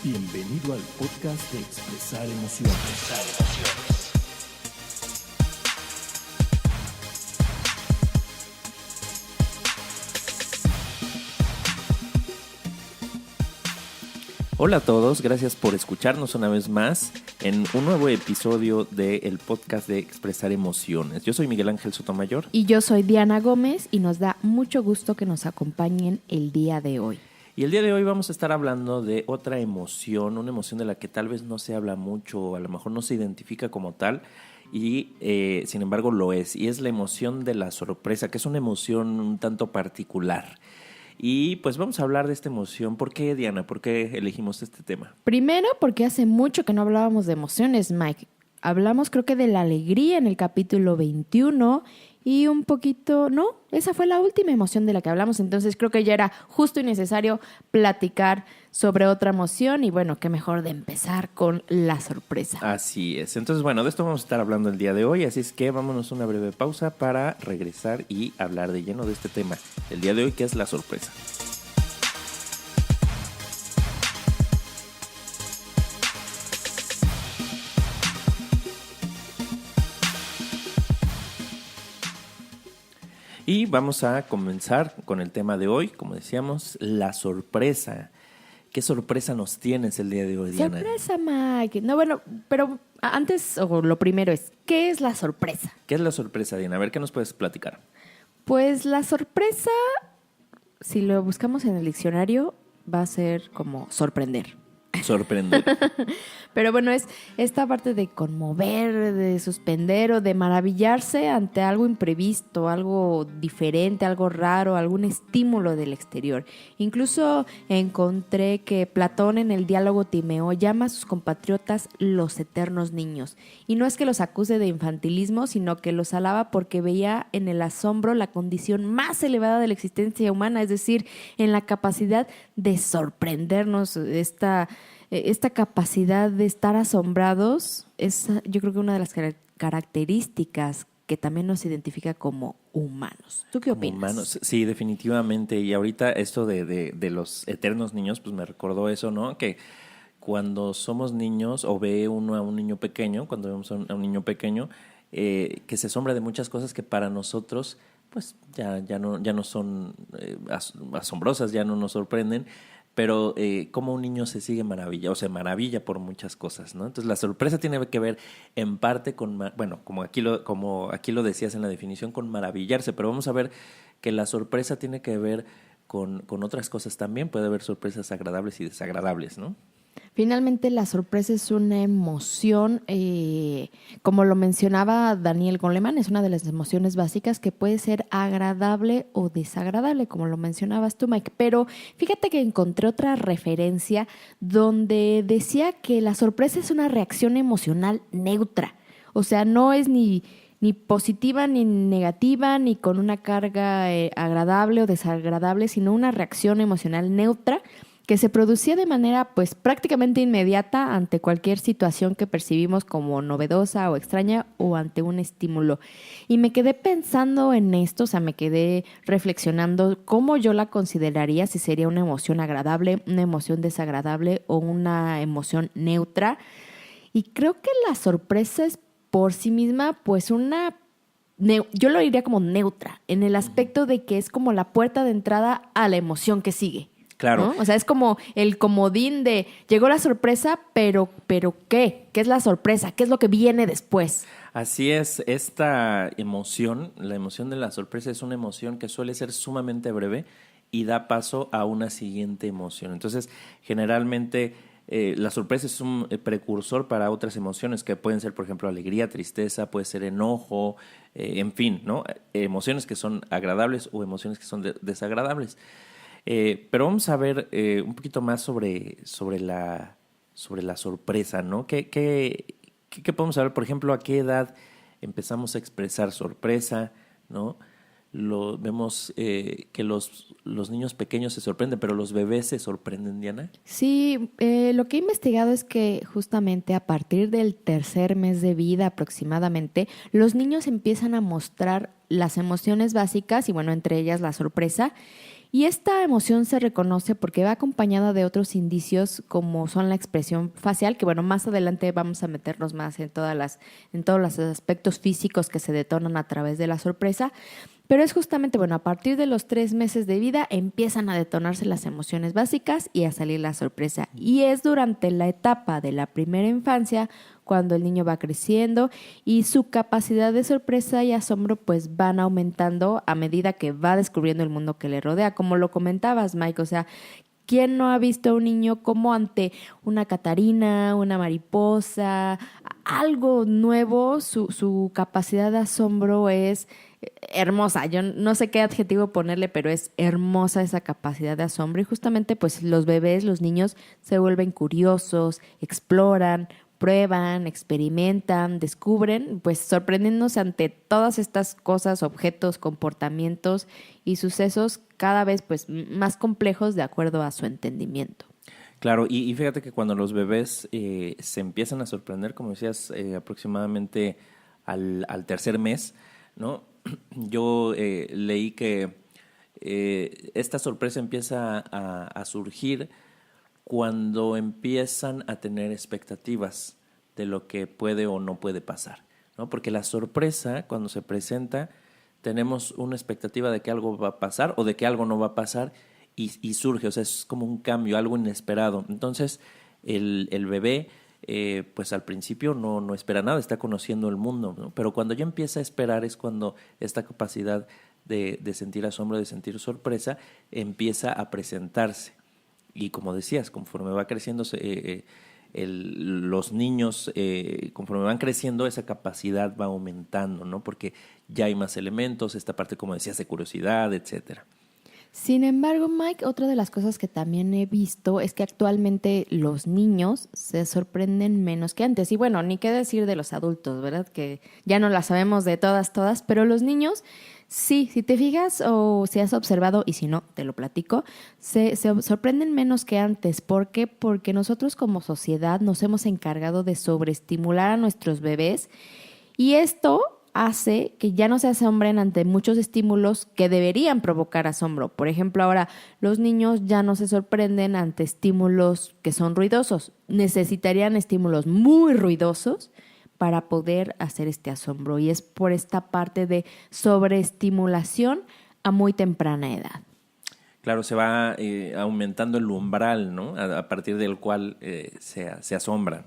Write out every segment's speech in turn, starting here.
Bienvenido al podcast de Expresar Emociones. Hola a todos, gracias por escucharnos una vez más en un nuevo episodio del podcast de Expresar Emociones. Yo soy Miguel Ángel Sotomayor. Y yo soy Diana Gómez y nos da mucho gusto que nos acompañen el día de hoy. Y el día de hoy vamos a estar hablando de otra emoción, una emoción de la que tal vez no se habla mucho o a lo mejor no se identifica como tal y sin embargo lo es. Y es la emoción de la sorpresa, que es una emoción un tanto particular. Y pues vamos a hablar de esta emoción. ¿Por qué, Diana? ¿Por qué elegimos este tema? Primero, porque hace mucho que no hablábamos de emociones, Mike. Hablamos creo que de la alegría en el capítulo 21 y un poquito, no, esa fue la última emoción de la que hablamos, entonces creo que ya era justo y necesario platicar sobre otra emoción y bueno, qué mejor de empezar con la sorpresa. Así es. Entonces, bueno, de esto vamos a estar hablando el día de hoy, así es que vámonos a una breve pausa para regresar y hablar de lleno de este tema el día de hoy, que es la sorpresa. Y vamos a comenzar con el tema de hoy, como decíamos, la sorpresa. ¿Qué sorpresa nos tienes el día de hoy, Diana? Sorpresa, Mike. No, bueno, pero antes, o lo primero es, ¿qué es la sorpresa? ¿Qué es la sorpresa, Diana? A ver, ¿qué nos puedes platicar? Pues la sorpresa, si lo buscamos en el diccionario, va a ser como sorprender. Sorprender. Pero bueno, es esta parte de conmover, de suspender o de maravillarse ante algo imprevisto, algo diferente, algo raro, algún estímulo del exterior. Incluso encontré que Platón en el diálogo Timeo llama a sus compatriotas los eternos niños. Y no es que los acuse de infantilismo, sino que los alaba porque veía en el asombro la condición más elevada de la existencia humana, es decir, en la capacidad de sorprendernos, esta capacidad de estar asombrados es, yo creo que una de las características que también nos identifica como humanos. ¿Tú qué opinas? Humanos, sí, definitivamente. Y ahorita esto de los eternos niños, pues me recordó eso, ¿no? Que cuando somos niños o ve uno a un niño pequeño, cuando vemos a un niño pequeño, que se asombra de muchas cosas que para nosotros pues ya no son asombrosas, ya no nos sorprenden. Pero como un niño se sigue maravilla, o se maravilla por muchas cosas, ¿no? Entonces la sorpresa tiene que ver en parte con, bueno, como aquí lo decías en la definición, con maravillarse, pero vamos a ver que la sorpresa tiene que ver con otras cosas también. Puede haber sorpresas agradables y desagradables, ¿no? Finalmente, la sorpresa es una emoción, como lo mencionaba Daniel Goleman, es una de las emociones básicas que puede ser agradable o desagradable, como lo mencionabas tú, Mike. Pero fíjate que encontré otra referencia donde decía que la sorpresa es una reacción emocional neutra. O sea, no es ni positiva ni negativa, ni con una carga agradable o desagradable, sino una reacción emocional neutra que se producía de manera pues prácticamente inmediata ante cualquier situación que percibimos como novedosa o extraña o ante un estímulo. Y me quedé pensando en esto, o sea, me quedé reflexionando cómo yo la consideraría, si sería una emoción agradable, una emoción desagradable o una emoción neutra. Y creo que la sorpresa es por sí misma pues yo lo diría como neutra, en el aspecto de que es como la puerta de entrada a la emoción que sigue. Claro. ¿No? O sea, es como el comodín de llegó la sorpresa, pero ¿qué? ¿Qué es la sorpresa? ¿Qué es lo que viene después? Así es, esta emoción, la emoción de la sorpresa es una emoción que suele ser sumamente breve y da paso a una siguiente emoción. Entonces, generalmente la sorpresa es un precursor para otras emociones que pueden ser, por ejemplo, alegría, tristeza, puede ser enojo, en fin, ¿no? Emociones que son agradables o emociones que son desagradables. Pero vamos a ver un poquito más sobre la sorpresa, ¿no? ¿Qué podemos saber? Por ejemplo, ¿a qué edad empezamos a expresar sorpresa, ¿no? Vemos que los niños pequeños se sorprenden, pero los bebés se sorprenden, Diana. Sí, lo que he investigado es que justamente a partir del tercer mes de vida aproximadamente, los niños empiezan a mostrar las emociones básicas y bueno, entre ellas la sorpresa. Y esta emoción se reconoce porque va acompañada de otros indicios como son la expresión facial, que bueno, más adelante vamos a meternos más en en todos los aspectos físicos que se detonan a través de la sorpresa. Pero es justamente, bueno, a partir de los 3 meses de vida empiezan a detonarse las emociones básicas y a salir la sorpresa. Y es durante la etapa de la primera infancia cuando el niño va creciendo y su capacidad de sorpresa y asombro pues van aumentando a medida que va descubriendo el mundo que le rodea. Como lo comentabas, Mike, o sea, ¿quién no ha visto a un niño como ante una catarina, una mariposa, algo nuevo? Su capacidad de asombro es hermosa. Yo no sé qué adjetivo ponerle, pero es hermosa esa capacidad de asombro. Y justamente pues los bebés, los niños se vuelven curiosos, exploran, prueban, experimentan, descubren, pues sorprendiéndose ante todas estas cosas, objetos, comportamientos y sucesos cada vez pues más complejos de acuerdo a su entendimiento. Claro, y fíjate que cuando los bebés se empiezan a sorprender, como decías, aproximadamente al tercer mes, ¿no? Yo leí que esta sorpresa empieza a surgir cuando empiezan a tener expectativas de lo que puede o no puede pasar, ¿no? Porque la sorpresa, cuando se presenta, tenemos una expectativa de que algo va a pasar o de que algo no va a pasar y surge, o sea, es como un cambio, algo inesperado. Entonces, el bebé, pues al principio no espera nada, está conociendo el mundo, ¿no? Pero cuando ya empieza a esperar es cuando esta capacidad de sentir asombro, de sentir sorpresa, empieza a presentarse. Y como decías, conforme va creciendo los niños, conforme van creciendo, esa capacidad va aumentando, ¿no? Porque ya hay más elementos, esta parte, como decías, de curiosidad, etcétera. Sin embargo, Mike, otra de las cosas que también he visto es que actualmente los niños se sorprenden menos que antes. Y bueno, ni qué decir de los adultos, ¿verdad? Que ya no las sabemos de todas, pero los niños, sí, si te fijas o si has observado, y si no, te lo platico, se sorprenden menos que antes. ¿Por qué? Porque nosotros como sociedad nos hemos encargado de sobreestimular a nuestros bebés y esto hace que ya no se asombren ante muchos estímulos que deberían provocar asombro. Por ejemplo, ahora los niños ya no se sorprenden ante estímulos que son ruidosos. Necesitarían estímulos muy ruidosos para poder hacer este asombro. Y es por esta parte de sobreestimulación a muy temprana edad. Claro, se va aumentando el umbral, ¿no? A partir del cual se asombran.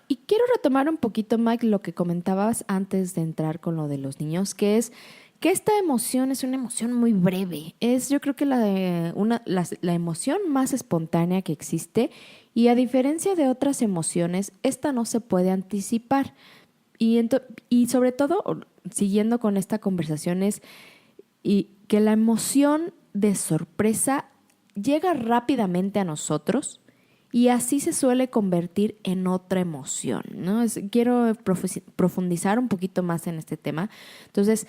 Y quiero retomar un poquito, Mike, lo que comentabas antes de entrar con lo de los niños, que es que esta emoción es una emoción muy breve. Es yo creo que la emoción más espontánea que existe y a diferencia de otras emociones, esta no se puede anticipar. Y sobre todo, siguiendo con esta conversación, es que la emoción de sorpresa llega rápidamente a nosotros y así se suele convertir en otra emoción, ¿no? Quiero profundizar un poquito más en este tema. Entonces,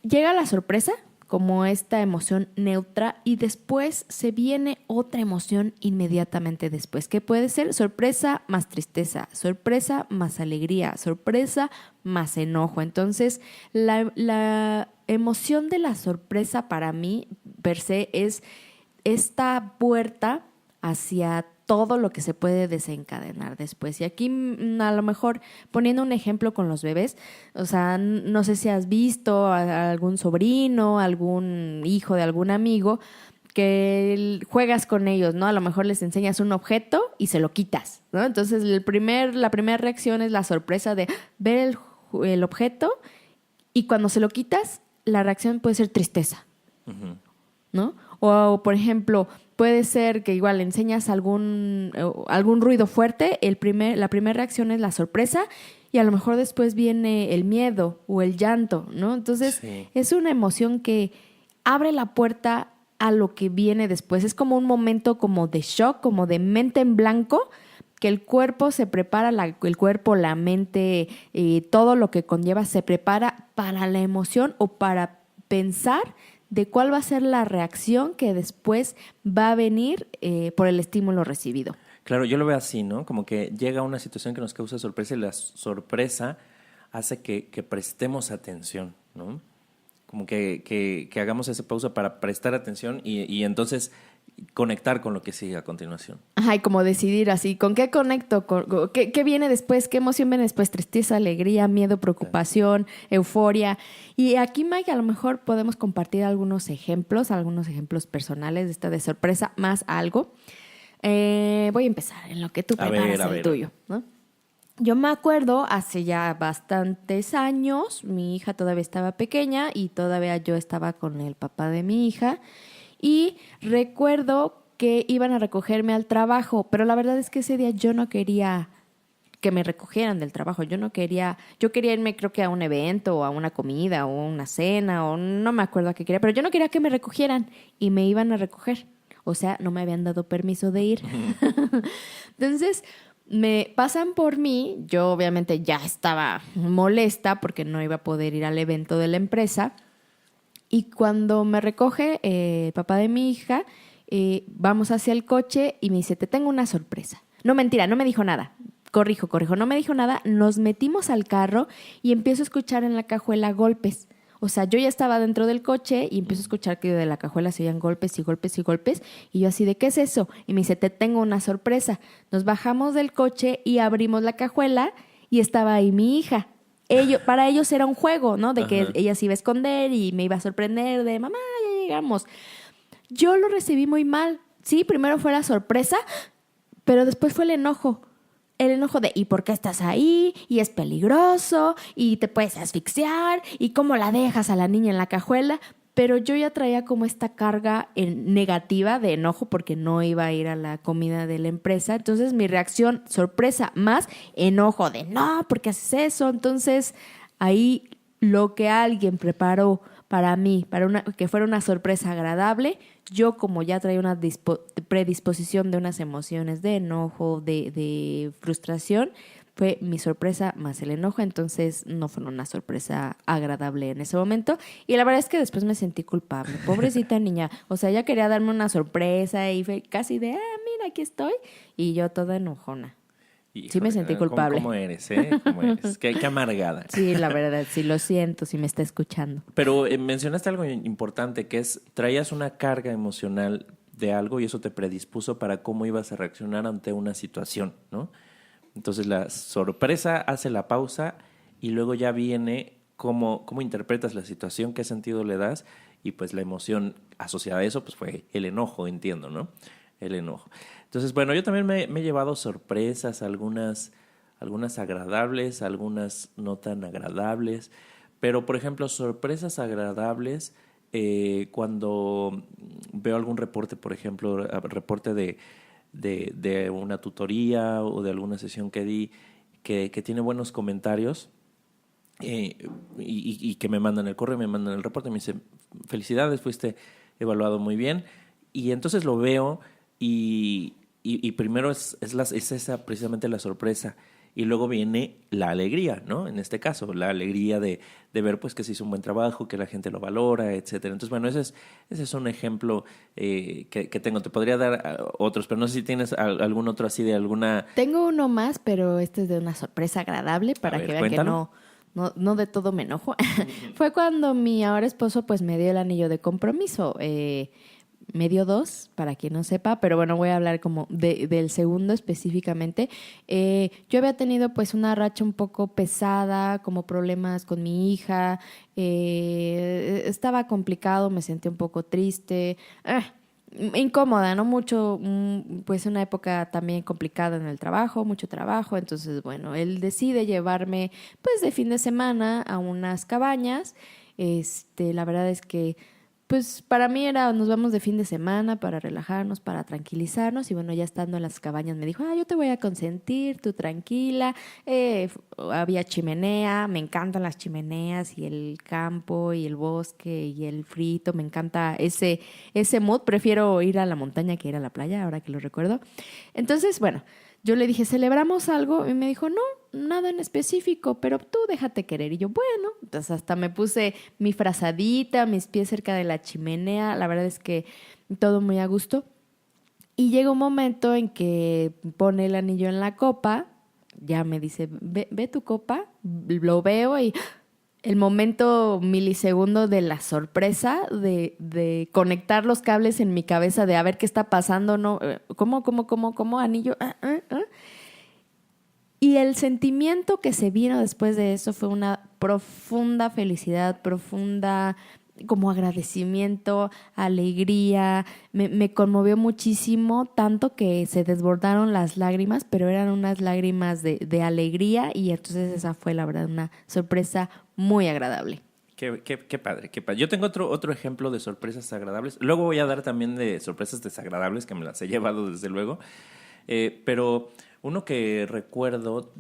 llega la sorpresa como esta emoción neutra y después se viene otra emoción inmediatamente después, que puede ser sorpresa más tristeza, sorpresa más alegría, sorpresa más enojo. Entonces, la emoción de la sorpresa para mí, per se, es esta puerta hacia todo lo que se puede desencadenar después. Y aquí a lo mejor poniendo un ejemplo con los bebés, o sea, no sé si has visto a algún sobrino, algún hijo de algún amigo que juegas con ellos, ¿no? A lo mejor les enseñas un objeto y se lo quitas, ¿no? Entonces la primera reacción es la sorpresa de ver el objeto y cuando se lo quitas, la reacción puede ser tristeza, ¿no? O por ejemplo, puede ser que igual le enseñas algún ruido fuerte, la primera reacción es la sorpresa y a lo mejor después viene el miedo o el llanto, ¿no? Entonces, sí, es una emoción que abre la puerta a lo que viene después. Es como un momento como de shock, como de mente en blanco, que el cuerpo se prepara, el cuerpo, la mente, todo lo que conlleva se prepara para la emoción o para pensar de cuál va a ser la reacción que después va a venir por el estímulo recibido. Claro, yo lo veo así, ¿no? Como que llega una situación que nos causa sorpresa y la sorpresa hace que prestemos atención, ¿no? como que hagamos esa pausa para prestar atención y entonces conectar con lo que sigue a continuación. Ajá, y como decidir así, ¿con qué conecto? ¿Qué viene después? ¿Qué emoción viene después? Tristeza, alegría, miedo, preocupación, euforia. Y aquí, Mike, a lo mejor podemos compartir algunos ejemplos personales de esta de sorpresa, más algo. Voy a empezar en lo que tú preparas el tuyo, ¿no? Yo me acuerdo hace ya bastantes años, mi hija todavía estaba pequeña y todavía yo estaba con el papá de mi hija. Y recuerdo que iban a recogerme al trabajo, pero la verdad es que ese día yo no quería que me recogieran del trabajo. Yo quería irme, creo que a un evento o a una comida o una cena o no me acuerdo a qué quería, pero yo no quería que me recogieran y me iban a recoger. O sea, no me habían dado permiso de ir. Entonces, me pasan por mí. Yo obviamente ya estaba molesta porque no iba a poder ir al evento de la empresa. Y cuando me recoge el papá de mi hija, vamos hacia el coche y me dice, te tengo una sorpresa. No, mentira, no me dijo nada. Corrijo, no me dijo nada. Nos metimos al carro y empiezo a escuchar en la cajuela golpes. O sea, yo ya estaba dentro del coche y empiezo a escuchar que de la cajuela se oían golpes y golpes y golpes. Y yo así de, ¿qué es eso? Y me dice, te tengo una sorpresa. Nos bajamos del coche y abrimos la cajuela y estaba ahí mi hija. Para ellos era un juego, ¿no? De que Ajá. ella se iba a esconder y me iba a sorprender de, mamá, ya llegamos. Yo lo recibí muy mal. Sí, primero fue la sorpresa, pero después fue el enojo. El enojo de, ¿y por qué estás ahí? Y es peligroso, y te puedes asfixiar, y cómo la dejas a la niña en la cajuela. Pero yo ya traía como esta carga negativa de enojo porque no iba a ir a la comida de la empresa. Entonces mi reacción, sorpresa más enojo de, no, ¿por qué haces eso? Entonces ahí lo que alguien preparó para mí, que fuera una sorpresa agradable, yo como ya traía una predisposición de unas emociones de enojo, de frustración, fue mi sorpresa más el enojo, entonces no fue una sorpresa agradable en ese momento. Y la verdad es que después me sentí culpable. Pobrecita niña. O sea, ella quería darme una sorpresa y fue casi de, mira, aquí estoy. Y yo toda enojona. Híjole, Sí me sentí culpable. ¿Cómo eres, eh? ¿Cómo eres? Qué amargada. Sí, la verdad, sí, lo siento si me está escuchando. Pero mencionaste algo importante, que es, traías una carga emocional de algo y eso te predispuso para cómo ibas a reaccionar ante una situación, ¿no? Entonces la sorpresa hace la pausa y luego ya viene cómo interpretas la situación, qué sentido le das y pues la emoción asociada a eso pues fue el enojo, entiendo, ¿no? El enojo. Entonces, bueno, yo también me he llevado sorpresas, algunas agradables, algunas no tan agradables, pero por ejemplo, sorpresas agradables cuando veo algún reporte, por ejemplo, reporte de una tutoría o de alguna sesión que di que tiene buenos comentarios y que me mandan el correo, me mandan el reporte, me dicen, felicidades, fuiste evaluado muy bien. Y entonces lo veo y primero es esa precisamente la sorpresa. Y luego viene la alegría, ¿no? En este caso, la alegría de ver pues que se hizo un buen trabajo, que la gente lo valora, etcétera. Entonces, bueno, ese es un ejemplo que tengo. Te podría dar otros, pero no sé si tienes algún otro así de alguna... Tengo uno más, pero este es de una sorpresa agradable para que vean cuéntalo. que no de todo me enojo. Fue cuando mi ahora esposo pues me dio el anillo de compromiso. Me dio 2, para quien no sepa, pero bueno, voy a hablar como del segundo específicamente. Yo había tenido pues una racha un poco pesada, como problemas con mi hija, estaba complicado, me sentí un poco triste, incómoda, ¿no? Mucho, pues una época también complicada en el trabajo, mucho trabajo, entonces bueno, él decide llevarme pues de fin de semana a unas cabañas. La verdad es que pues para mí nos vamos de fin de semana para relajarnos, para tranquilizarnos y bueno, ya estando en las cabañas me dijo, yo te voy a consentir, tú tranquila. Había chimenea, me encantan las chimeneas y el campo y el bosque y el frito, me encanta ese mood, prefiero ir a la montaña que ir a la playa, ahora que lo recuerdo. Entonces, bueno, yo le dije, ¿celebramos algo? Y me dijo, no, nada en específico, pero tú déjate querer. Y yo, bueno, entonces hasta me puse mi frazadita, mis pies cerca de la chimenea. La verdad es que todo muy a gusto. Y llega un momento en que pone el anillo en la copa. Ya me dice, ve tu copa. Lo veo y El momento milisegundo de la sorpresa, de conectar los cables en mi cabeza, de a ver qué está pasando, ¿no? ¿Cómo? Anillo. Y el sentimiento que se vino después de eso fue una profunda felicidad, profunda como agradecimiento, alegría. Me conmovió muchísimo, tanto que se desbordaron las lágrimas, pero eran unas lágrimas de alegría, y entonces esa fue la verdad una sorpresa muy agradable. Qué padre, qué padre. Yo tengo otro ejemplo de sorpresas agradables. Luego voy a dar también de sorpresas desagradables, que me las he llevado desde luego. Pero uno que recuerdo,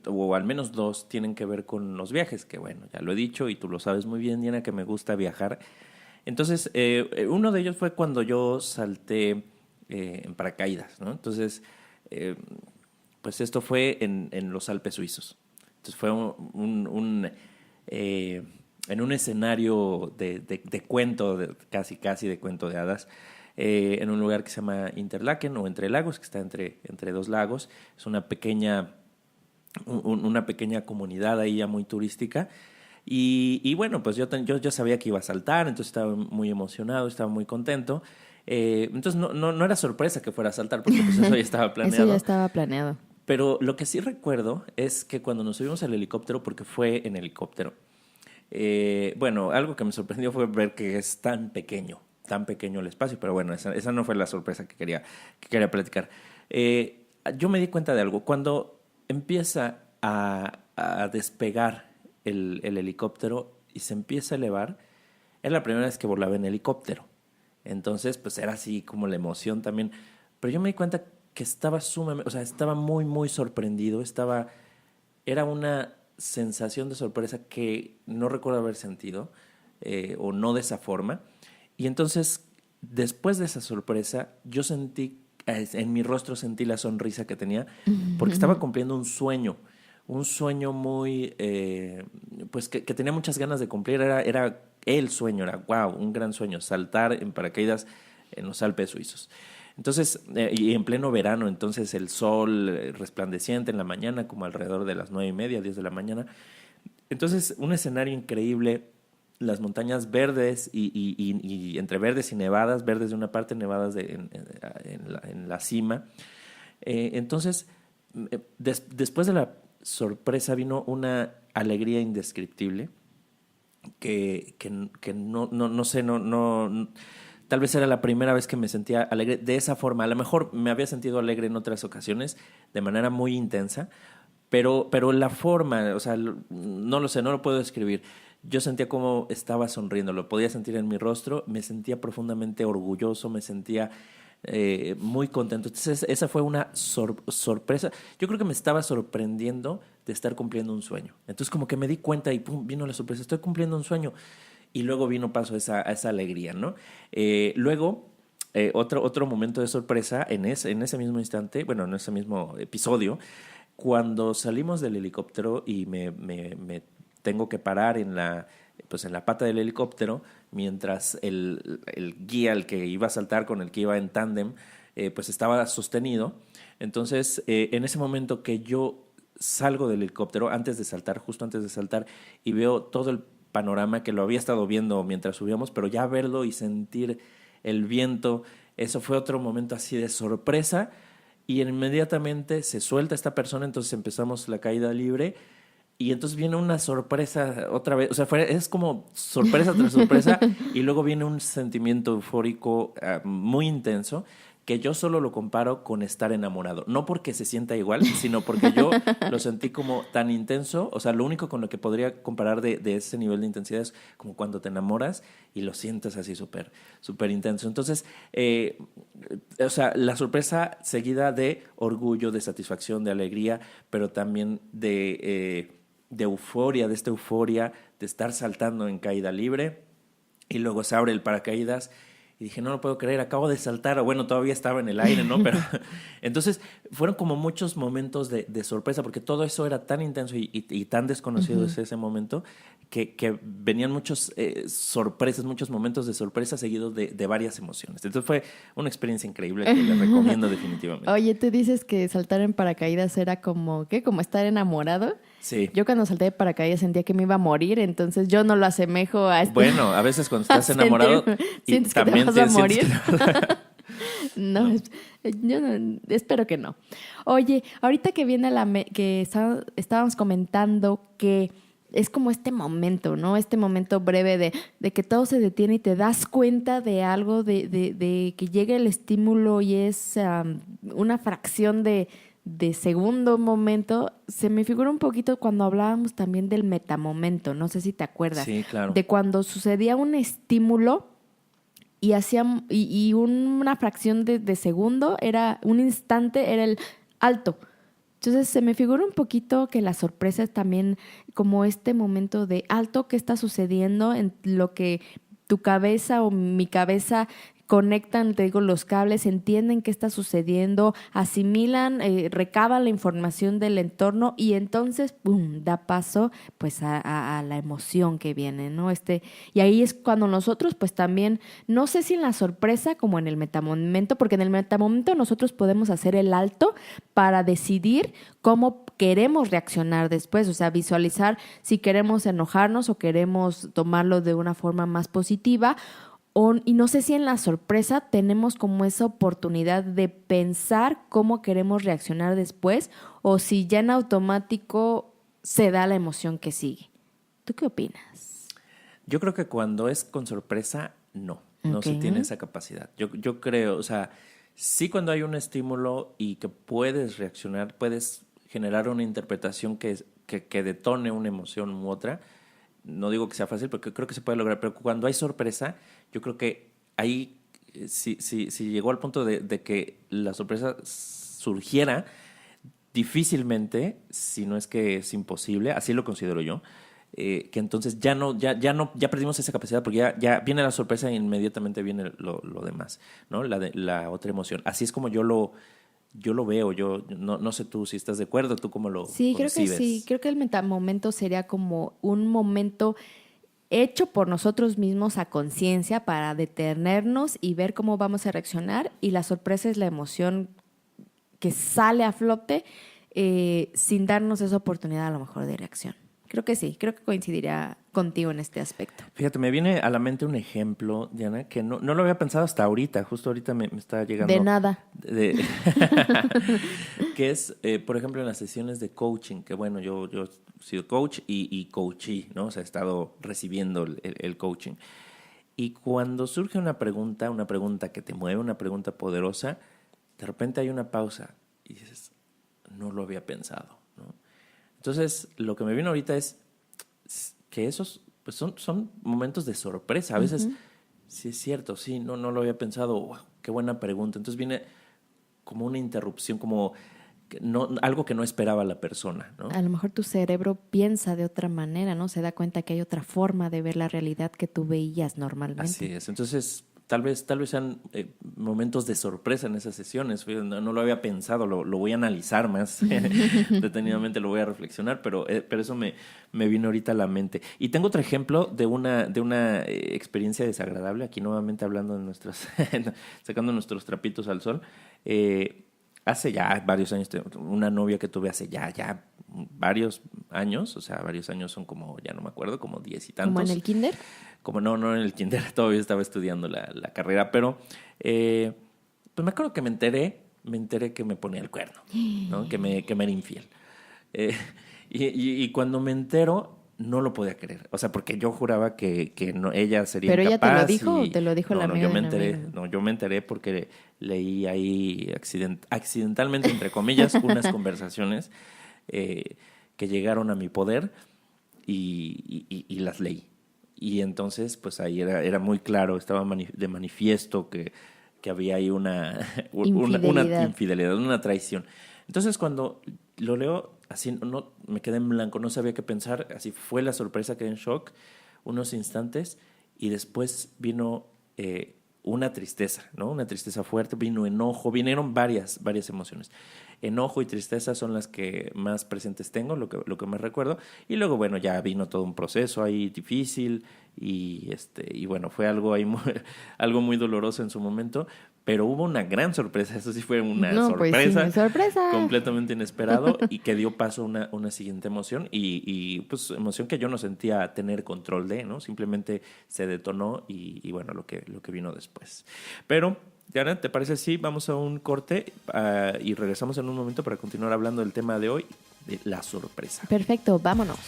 o al menos dos, tienen que ver con los viajes, que bueno, ya lo he dicho y tú lo sabes muy bien, Diana, que me gusta viajar. Entonces, uno de ellos fue cuando yo salté en paracaídas, ¿no? Entonces, pues esto fue en los Alpes suizos. Entonces fue en un escenario de cuento, casi de cuento de hadas, en un lugar que se llama Interlaken o Entre Lagos, que está entre dos lagos. Es una pequeña comunidad ahí ya muy turística. Y bueno, pues yo sabía que iba a saltar, entonces estaba muy emocionado, estaba muy contento. Entonces no era sorpresa que fuera a saltar, porque pues eso ya estaba planeado. Eso ya estaba planeado. Pero lo que sí recuerdo es que cuando nos subimos al helicóptero, porque fue en helicóptero, bueno, algo que me sorprendió fue ver que es tan pequeño el espacio, pero bueno, esa no fue la sorpresa que quería platicar. Yo me di cuenta de algo. Cuando empieza a despegar el helicóptero y se empieza a elevar, era la primera vez que volaba en helicóptero. Entonces, pues era así como la emoción también. Pero yo me di cuenta que estaba estaba muy, muy sorprendido. Era una sensación de sorpresa que no recuerdo haber sentido, o no de esa forma. Y entonces, después de esa sorpresa, yo sentí, en mi rostro sentí la sonrisa que tenía, porque estaba cumpliendo un sueño muy, pues que tenía muchas ganas de cumplir. Era el sueño, era wow, un gran sueño, saltar en paracaídas en los Alpes suizos. Entonces, y en pleno verano, entonces el sol resplandeciente en la mañana, como alrededor de las 9:30, 10 de la mañana. Entonces, un escenario increíble, las montañas verdes y entre verdes y nevadas, verdes de una parte, nevadas en la cima. Entonces, después de la sorpresa vino una alegría indescriptible que no sé, tal vez era la primera vez que me sentía alegre de esa forma. A lo mejor me había sentido alegre en otras ocasiones de manera muy intensa, pero la forma, o sea, no lo sé, no lo puedo describir. Yo sentía como estaba sonriendo, lo podía sentir en mi rostro, me sentía profundamente orgulloso, me sentía muy contento. Entonces, esa fue una sorpresa. Yo creo que me estaba sorprendiendo de estar cumpliendo un sueño. Entonces, como que me di cuenta y pum, vino la sorpresa, estoy cumpliendo un sueño. Y luego vino paso a esa alegría, ¿no? Luego, otro momento de sorpresa en ese mismo instante, bueno, en ese mismo episodio, cuando salimos del helicóptero y me tengo que parar en la pata del helicóptero, mientras el guía, el que iba a saltar, con el que iba en tándem, pues estaba sostenido. Entonces, en ese momento que yo salgo del helicóptero, justo antes de saltar, y veo todo el panorama que lo había estado viendo mientras subíamos, pero ya verlo y sentir el viento, eso fue otro momento así de sorpresa. Y inmediatamente se suelta esta persona, entonces empezamos la caída libre. Y entonces viene una sorpresa otra vez, o sea, es como sorpresa tras sorpresa, y luego viene un sentimiento eufórico muy intenso, que yo solo lo comparo con estar enamorado. No porque se sienta igual, sino porque yo lo sentí como tan intenso. O sea, lo único con lo que podría comparar de ese nivel de intensidad es como cuando te enamoras y lo sientes así súper, súper intenso. Entonces, o sea, la sorpresa seguida de orgullo, de satisfacción, de alegría, pero también de euforia, de esta euforia de estar saltando en caída libre, y luego se abre el paracaídas y dije, no lo puedo creer, acabo de saltar, o bueno, todavía estaba en el aire, ¿no? Pero entonces fueron como muchos momentos de sorpresa, porque todo eso era tan intenso y tan desconocido desde ese momento, que venían muchos sorpresas, muchos momentos de sorpresa seguidos de varias emociones. Entonces fue una experiencia increíble que les recomiendo definitivamente. Oye, tú dices que saltar en paracaídas era como, ¿qué? ¿Como estar enamorado? Sí. Yo cuando salté de paracaídas sentía que me iba a morir, entonces yo no lo asemejo a Bueno, a veces cuando estás enamorado y sientes que te también vas a morir. sientes No, yo espero que no. Oye, ahorita que viene estábamos comentando que es como este momento, ¿no? Este momento breve de que todo se detiene y te das cuenta de algo, de que llega el estímulo y es una fracción de segundo momento. Se me figura un poquito cuando hablábamos también del metamomento, no sé si te acuerdas. Sí, claro. De cuando sucedía un estímulo y una fracción de segundo, era un instante, era el alto. Entonces se me figura un poquito que la sorpresa es también como este momento de alto, ¿qué está sucediendo? En lo que tu cabeza o mi cabeza conectan, te digo, los cables, entienden qué está sucediendo, asimilan, recaban la información del entorno y entonces, ¡pum!, da paso pues a la emoción que viene, ¿no? Y ahí es cuando nosotros pues también, no sé si en la sorpresa como en el metamomento, porque en el metamomento nosotros podemos hacer el alto para decidir cómo queremos reaccionar después, o sea, visualizar si queremos enojarnos o queremos tomarlo de una forma más positiva. Y no sé si en la sorpresa tenemos como esa oportunidad de pensar cómo queremos reaccionar después o si ya en automático se da la emoción que sigue. ¿Tú qué opinas? Yo creo que cuando es con sorpresa, no se tiene esa capacidad. Yo creo, o sea, sí cuando hay un estímulo y que puedes reaccionar, puedes generar una interpretación que detone una emoción u otra. No digo que sea fácil, porque creo que se puede lograr, pero cuando hay sorpresa, yo creo que ahí, si llegó al punto de que la sorpresa surgiera, difícilmente, si no es que es imposible, así lo considero yo, que entonces ya perdimos esa capacidad, porque ya viene la sorpresa e inmediatamente viene lo demás, ¿no? La otra emoción. Así es como yo lo veo. Yo no sé tú si estás de acuerdo, tú cómo lo concibes. Creo que sí. Creo que el metamomento sería como un momento hecho por nosotros mismos a conciencia para detenernos y ver cómo vamos a reaccionar, y la sorpresa es la emoción que sale a flote sin darnos esa oportunidad a lo mejor de reacción. Creo que sí, creo que coincidiría contigo en este aspecto. Fíjate, me viene a la mente un ejemplo, Diana, que no lo había pensado hasta ahorita. Justo ahorita me está llegando. De nada. Que es, por ejemplo, en las sesiones de coaching, que bueno, yo he sido coach y coachee, ¿no? O sea, he estado recibiendo el coaching. Y cuando surge una pregunta que te mueve, una pregunta poderosa, de repente hay una pausa y dices, no lo había pensado, ¿no? Entonces, lo que me vino ahorita es que esos pues son momentos de sorpresa. A veces, sí es cierto, sí, no lo había pensado, wow, qué buena pregunta. Entonces viene como una interrupción, como algo que no esperaba la persona, ¿no? A lo mejor tu cerebro piensa de otra manera, ¿no? Se da cuenta que hay otra forma de ver la realidad que tú veías normalmente. Así es. Entonces, tal vez sean momentos de sorpresa en esas sesiones. No lo había pensado, lo voy a analizar más detenidamente, lo voy a reflexionar, pero eso me vino ahorita a la mente. Y tengo otro ejemplo de una experiencia desagradable, aquí nuevamente hablando de sacando nuestros trapitos al sol. Hace ya varios años, una novia que tuve hace ya varios años, o sea, varios años son como, ya no me acuerdo, como 10 y tantos. ¿Como en el kinder? Como no en el kinder, todavía estaba estudiando la carrera, pero pues me acuerdo que me enteré que me ponía el cuerno, ¿no? Que me era infiel. Y cuando me entero, no lo podía creer. O sea, porque yo juraba que no, ella sería ¿Pero incapaz. ¿Pero ella te lo dijo o te lo dijo la amiga? Yo me enteré porque leí ahí accidentalmente, entre comillas, unas conversaciones que llegaron a mi poder y las leí. Y entonces, pues ahí era muy claro, estaba de manifiesto que había ahí una infidelidad, una traición. Entonces, cuando lo leo, así no me quedé en blanco, no sabía qué pensar, así fue la sorpresa, quedé en shock unos instantes y después vino una tristeza, ¿no? Una tristeza fuerte, vino enojo, vinieron varias emociones. Enojo y tristeza son las que más presentes tengo, lo que más recuerdo. Y luego, bueno, ya vino todo un proceso ahí difícil y bueno, fue algo ahí algo muy doloroso en su momento, pero hubo una gran sorpresa. Eso sí fue una sorpresa, pues sí, sorpresa completamente inesperado y que dio paso a una siguiente emoción y pues emoción que yo no sentía tener control de, ¿no? Simplemente se detonó y bueno, lo que vino después. Pero Diana, ¿te parece si vamos a un corte y regresamos en un momento para continuar hablando del tema de hoy, de la sorpresa? Perfecto, vámonos.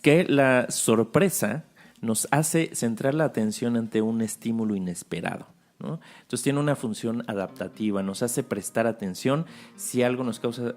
Que la sorpresa nos hace centrar la atención ante un estímulo inesperado, ¿no? Entonces tiene una función adaptativa, nos hace prestar atención. Si algo nos causa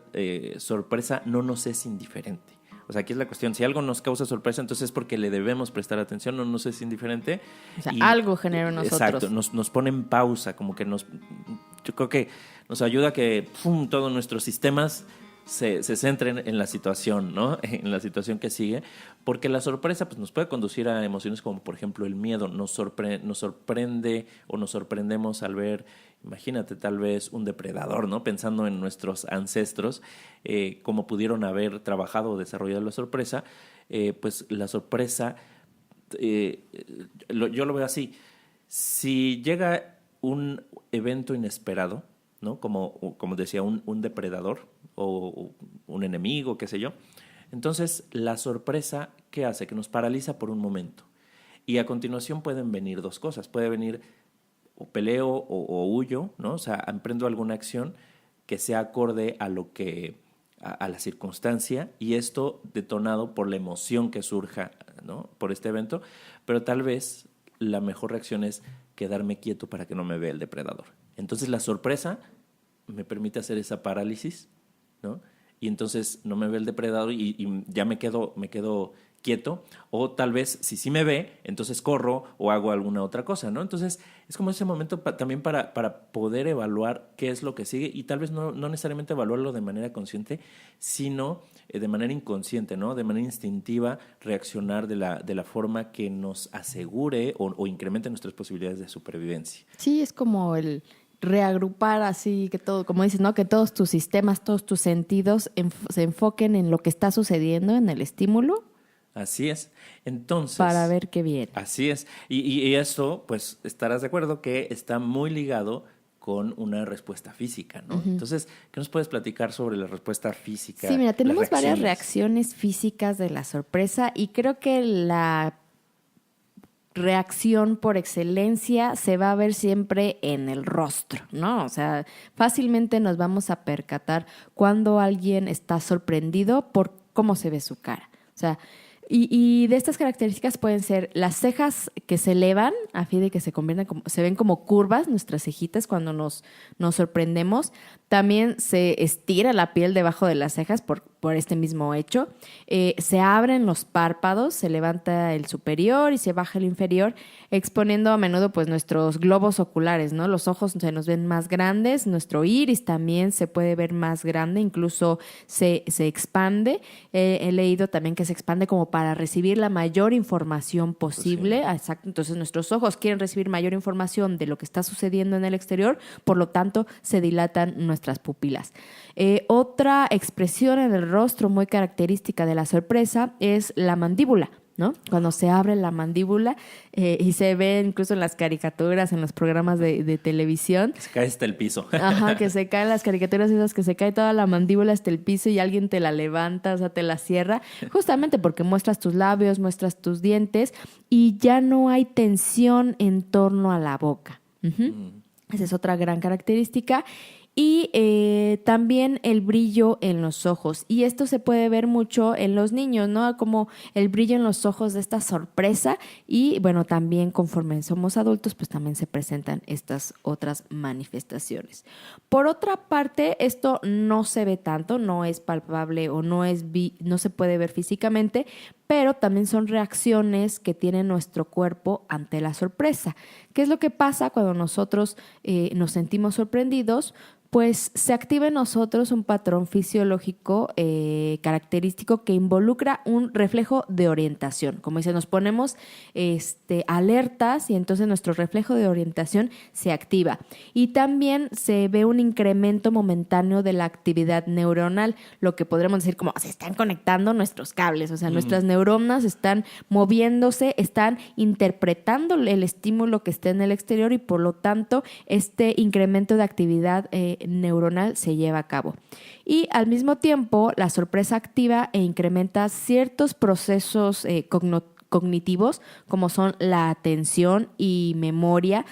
sorpresa, no nos es indiferente. O sea, aquí es la cuestión, si algo nos causa sorpresa, entonces es porque le debemos prestar atención, no nos es indiferente. O sea, algo genera en nosotros. Exacto, nos pone en pausa, como que yo creo que nos ayuda a que todos nuestros sistemas se centren en la situación, ¿no? En la situación que sigue, porque la sorpresa pues, nos puede conducir a emociones como, por ejemplo, el miedo. Nos sorprende o nos sorprendemos al ver, imagínate, tal vez un depredador, ¿no? Pensando en nuestros ancestros, cómo pudieron haber trabajado o desarrollado la sorpresa, pues la sorpresa, yo lo veo así. Si llega un evento inesperado, ¿no? Como decía, un depredador o un enemigo, qué sé yo. Entonces, la sorpresa, ¿qué hace? Que nos paraliza por un momento. Y a continuación pueden venir dos cosas. Puede venir o peleo o huyo, ¿no? O sea, emprendo alguna acción que sea acorde a a la circunstancia, y esto detonado por la emoción que surja, ¿no? Por este evento. Pero tal vez la mejor reacción es quedarme quieto para que no me vea el depredador. Entonces la sorpresa me permite hacer esa parálisis, ¿no? Y entonces no me ve el depredador y ya me quedo quieto. O tal vez, si sí me ve, entonces corro o hago alguna otra cosa, ¿no? Entonces es como ese momento también para poder evaluar qué es lo que sigue, y tal vez no necesariamente evaluarlo de manera consciente, sino de manera inconsciente, ¿no? De manera instintiva, reaccionar de la forma que nos asegure o incremente nuestras posibilidades de supervivencia. Sí, es como el reagrupar así, que todo, como dices, ¿no? Que todos tus sistemas, todos tus sentidos se enfoquen en lo que está sucediendo, en el estímulo. Así es. Entonces, para ver qué viene. Así es. Y eso, pues, estarás de acuerdo que está muy ligado con una respuesta física, ¿no? Uh-huh. Entonces, ¿qué nos puedes platicar sobre la respuesta física? Sí, mira, tenemos varias reacciones físicas de la sorpresa, y creo que la reacción por excelencia se va a ver siempre en el rostro, ¿no? O sea, fácilmente nos vamos a percatar cuando alguien está sorprendido por cómo se ve su cara. O sea, y de estas características pueden ser las cejas que se elevan a fin de que se ven como curvas nuestras cejitas cuando nos sorprendemos. También se estira la piel debajo de las cejas por este mismo hecho. Se abren los párpados, se levanta el superior y se baja el inferior, exponiendo a menudo pues nuestros globos oculares, ¿no? Los ojos se nos ven más grandes, nuestro iris también se puede ver más grande, incluso se expande. He leído también que se expande como para recibir la mayor información posible. Sí. Exacto. Entonces nuestros ojos quieren recibir mayor información de lo que está sucediendo en el exterior, por lo tanto se dilatan nuestras pupilas. Otra expresión en el rostro muy característica de la sorpresa es la mandíbula, ¿no? Cuando se abre la mandíbula y se ve incluso en las caricaturas, en los programas de televisión. Se cae hasta el piso. Ajá, que se caen las caricaturas esas, que se cae toda la mandíbula hasta el piso y alguien te la levanta, o sea, te la cierra, justamente porque muestras tus labios, muestras tus dientes y ya no hay tensión en torno a la boca. Uh-huh. Esa es otra gran característica. Y también el brillo en los ojos. Y esto se puede ver mucho en los niños, ¿no? Como el brillo en los ojos de esta sorpresa. Y bueno, también conforme somos adultos, pues también se presentan estas otras manifestaciones. Por otra parte, esto no se ve tanto, no es palpable o no se puede ver físicamente, pero también son reacciones que tiene nuestro cuerpo ante la sorpresa. ¿Qué es lo que pasa cuando nosotros nos sentimos sorprendidos? pues se activa en nosotros un patrón fisiológico característico que involucra un reflejo de orientación. Como dice, nos ponemos alertas y entonces nuestro reflejo de orientación se activa. Y también se ve un incremento momentáneo de la actividad neuronal, lo que podremos decir como se están conectando nuestros cables, o sea, nuestras neuronas están moviéndose, están interpretando el estímulo que está en el exterior y por lo tanto este incremento de actividad neuronal se lleva a cabo. Y al mismo tiempo, la sorpresa activa e incrementa ciertos procesos cognitivos, como son la atención y memoria,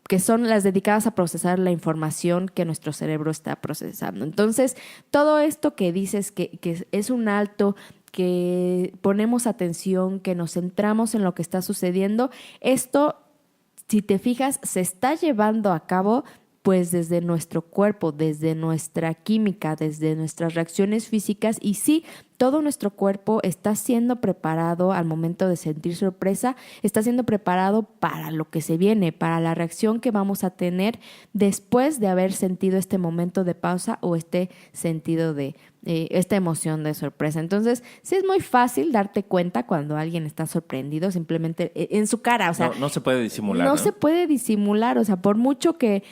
que son las dedicadas a procesar la información que nuestro cerebro está procesando. Entonces, todo esto que dices que es un alto, que ponemos atención, que nos centramos en lo que está sucediendo, esto, si te fijas, se está llevando a cabo pues desde nuestro cuerpo, desde nuestra química, desde nuestras reacciones físicas y sí, todo nuestro cuerpo está siendo preparado al momento de sentir sorpresa, está siendo preparado para lo que se viene, para la reacción que vamos a tener después de haber sentido este momento de pausa o este sentido de esta emoción de sorpresa. Entonces, sí es muy fácil darte cuenta cuando alguien está sorprendido, simplemente en su cara, o sea, no se puede disimular. No se puede disimular, o sea, por mucho que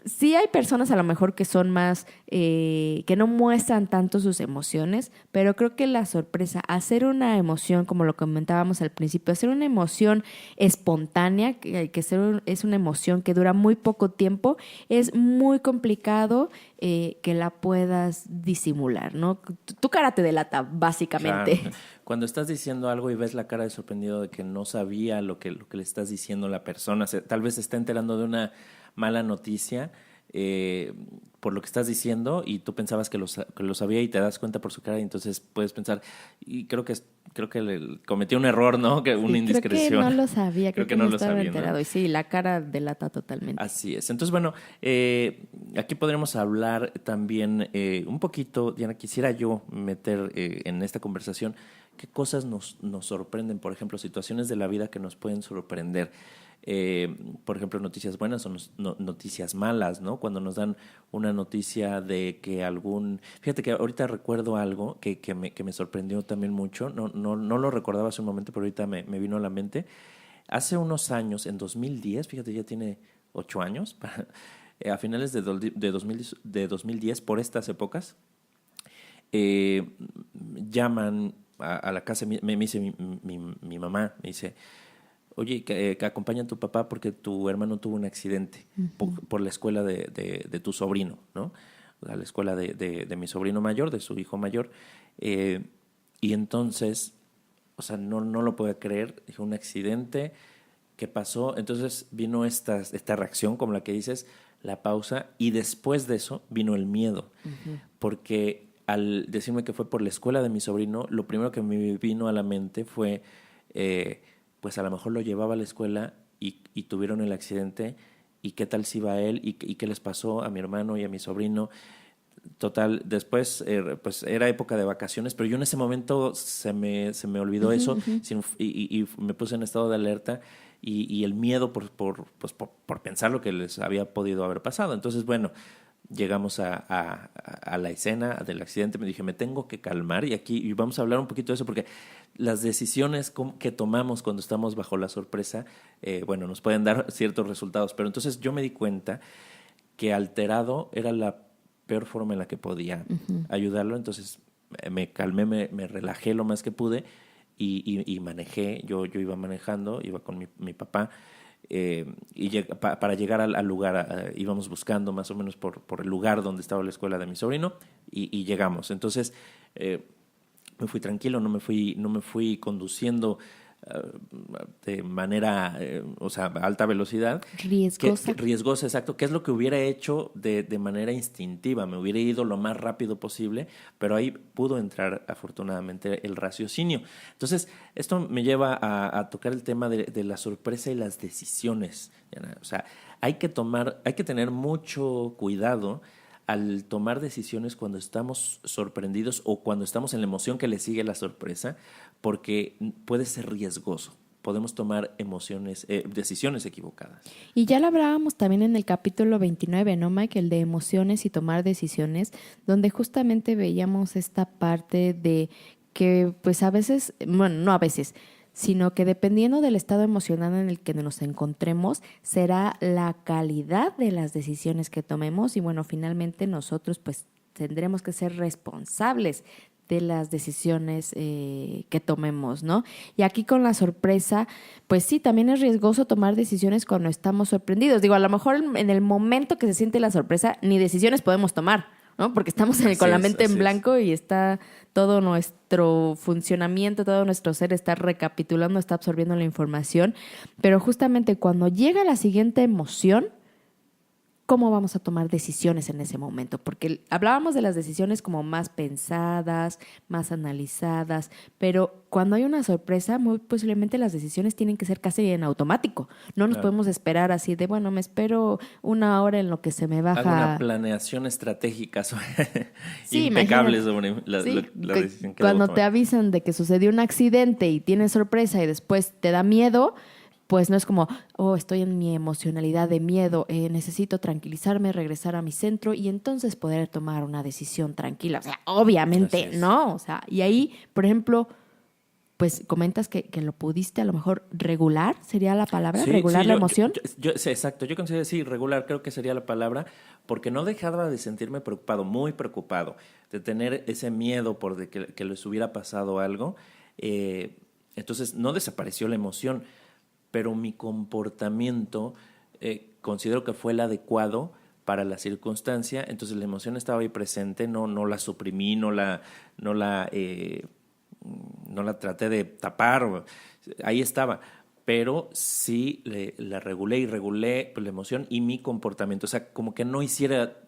sí hay personas a lo mejor que son más, que no muestran tanto sus emociones, pero creo que la sorpresa, hacer una emoción, como lo comentábamos al principio, hacer una emoción espontánea, es una emoción que dura muy poco tiempo, es muy complicado que la puedas disimular, ¿no? Tu cara te delata, básicamente. Claro. Cuando estás diciendo algo y ves la cara de sorprendido de que no sabía lo que le estás diciendo a la persona, tal vez se está enterando de una mala noticia por lo que estás diciendo y tú pensabas que lo sabía y te das cuenta por su cara y entonces puedes pensar, y creo que cometió un error, ¿no? Una indiscreción. Creo que no lo sabía, creo que no estaba sabía, enterado. ¿no? Y sí, la cara delata totalmente. Así es. Entonces, bueno, aquí podremos hablar también un poquito, Diana, quisiera yo meter en esta conversación qué cosas nos sorprenden, por ejemplo, situaciones de la vida que nos pueden sorprender. Por ejemplo, noticias buenas o noticias malas, ¿no? Cuando nos dan una noticia de que Fíjate que ahorita recuerdo algo que me sorprendió también mucho. No lo recordaba hace un momento, pero ahorita me vino a la mente. Hace unos años, en 2010, fíjate, ya tiene 8 años, a finales de 2010, por estas épocas, llaman a la casa, me dice mi mamá, me dice, oye, que acompaña a tu papá porque tu hermano tuvo un accidente por la escuela de tu sobrino, ¿no? La escuela de mi sobrino mayor, de su hijo mayor. Y entonces, o sea, no lo puedo creer, dijo, un accidente, ¿qué pasó? Entonces vino esta reacción, como la que dices, la pausa, y después de eso vino el miedo, porque al decirme que fue por la escuela de mi sobrino, lo primero que me vino a la mente fue... pues a lo mejor lo llevaba a la escuela y tuvieron el accidente, y qué tal si iba él y qué les pasó a mi hermano y a mi sobrino. Total, después pues era época de vacaciones, pero yo en ese momento se me olvidó eso y me puse en estado de alerta y el miedo por pensar lo que les había podido haber pasado. Entonces, bueno, llegamos a la escena del accidente, me dije, me tengo que calmar y vamos a hablar un poquito de eso porque las decisiones que tomamos cuando estamos bajo la sorpresa, bueno, nos pueden dar ciertos resultados, pero entonces yo me di cuenta que alterado era la peor forma en la que podía ayudarlo, entonces me calmé, me relajé lo más que pude y manejé, yo iba manejando, iba con mi papá, y para llegar al lugar íbamos buscando más o menos por el lugar donde estaba la escuela de mi sobrino y llegamos. Entonces me fui tranquilo, no me fui conduciendo de manera, o sea, a alta velocidad. Riesgosa. Riesgosa, exacto. Que es lo que hubiera hecho de manera instintiva. Me hubiera ido lo más rápido posible, pero ahí pudo entrar afortunadamente el raciocinio. Entonces, esto me lleva a tocar el tema de la sorpresa y las decisiones. O sea, hay que tener mucho cuidado al tomar decisiones cuando estamos sorprendidos o cuando estamos en la emoción que le sigue la sorpresa, porque puede ser riesgoso. podemos tomar decisiones equivocadas. Y ya lo hablábamos también en el capítulo 29, ¿no, Mike? El de emociones y tomar decisiones, donde justamente veíamos esta parte de que pues a veces, bueno, no a veces, sino que dependiendo del estado emocional en el que nos encontremos, será la calidad de las decisiones que tomemos y bueno, finalmente nosotros pues tendremos que ser responsables de las decisiones que tomemos, ¿no? Y aquí con la sorpresa, pues sí, también es riesgoso tomar decisiones cuando estamos sorprendidos. Digo, a lo mejor en el momento que se siente la sorpresa, ni decisiones podemos tomar, ¿no? Porque estamos con la mente en blanco y está todo nuestro funcionamiento, todo nuestro ser está recapitulando, está absorbiendo la información. Pero justamente cuando llega la siguiente emoción, ¿cómo vamos a tomar decisiones en ese momento? Porque hablábamos de las decisiones como más pensadas, más analizadas, pero cuando hay una sorpresa, muy posiblemente las decisiones tienen que ser casi en automático. No nos podemos esperar así de, bueno, me espero una hora en lo que se me baja. Hago una planeación estratégica impecable sobre la decisión que cuando debo tomar. te avisan de que sucedió un accidente y tienes sorpresa y después te da miedo, pues no es como, estoy en mi emocionalidad de miedo, necesito tranquilizarme, regresar a mi centro y entonces poder tomar una decisión tranquila. O sea, obviamente, ¿no? O sea, y ahí, por ejemplo, pues comentas que lo pudiste a lo mejor regular, ¿sería la palabra? ¿Regular la emoción? Sí, exacto, yo considero sí, regular creo que sería la palabra, porque no dejaba de sentirme preocupado, muy preocupado, de tener ese miedo por de que les hubiera pasado algo. Entonces no desapareció la emoción, pero mi comportamiento considero que fue el adecuado para la circunstancia. Entonces la emoción estaba ahí presente, no la suprimí, no la traté de tapar, ahí estaba, pero sí la regulé pues, la emoción y mi comportamiento, o sea, como que no hiciera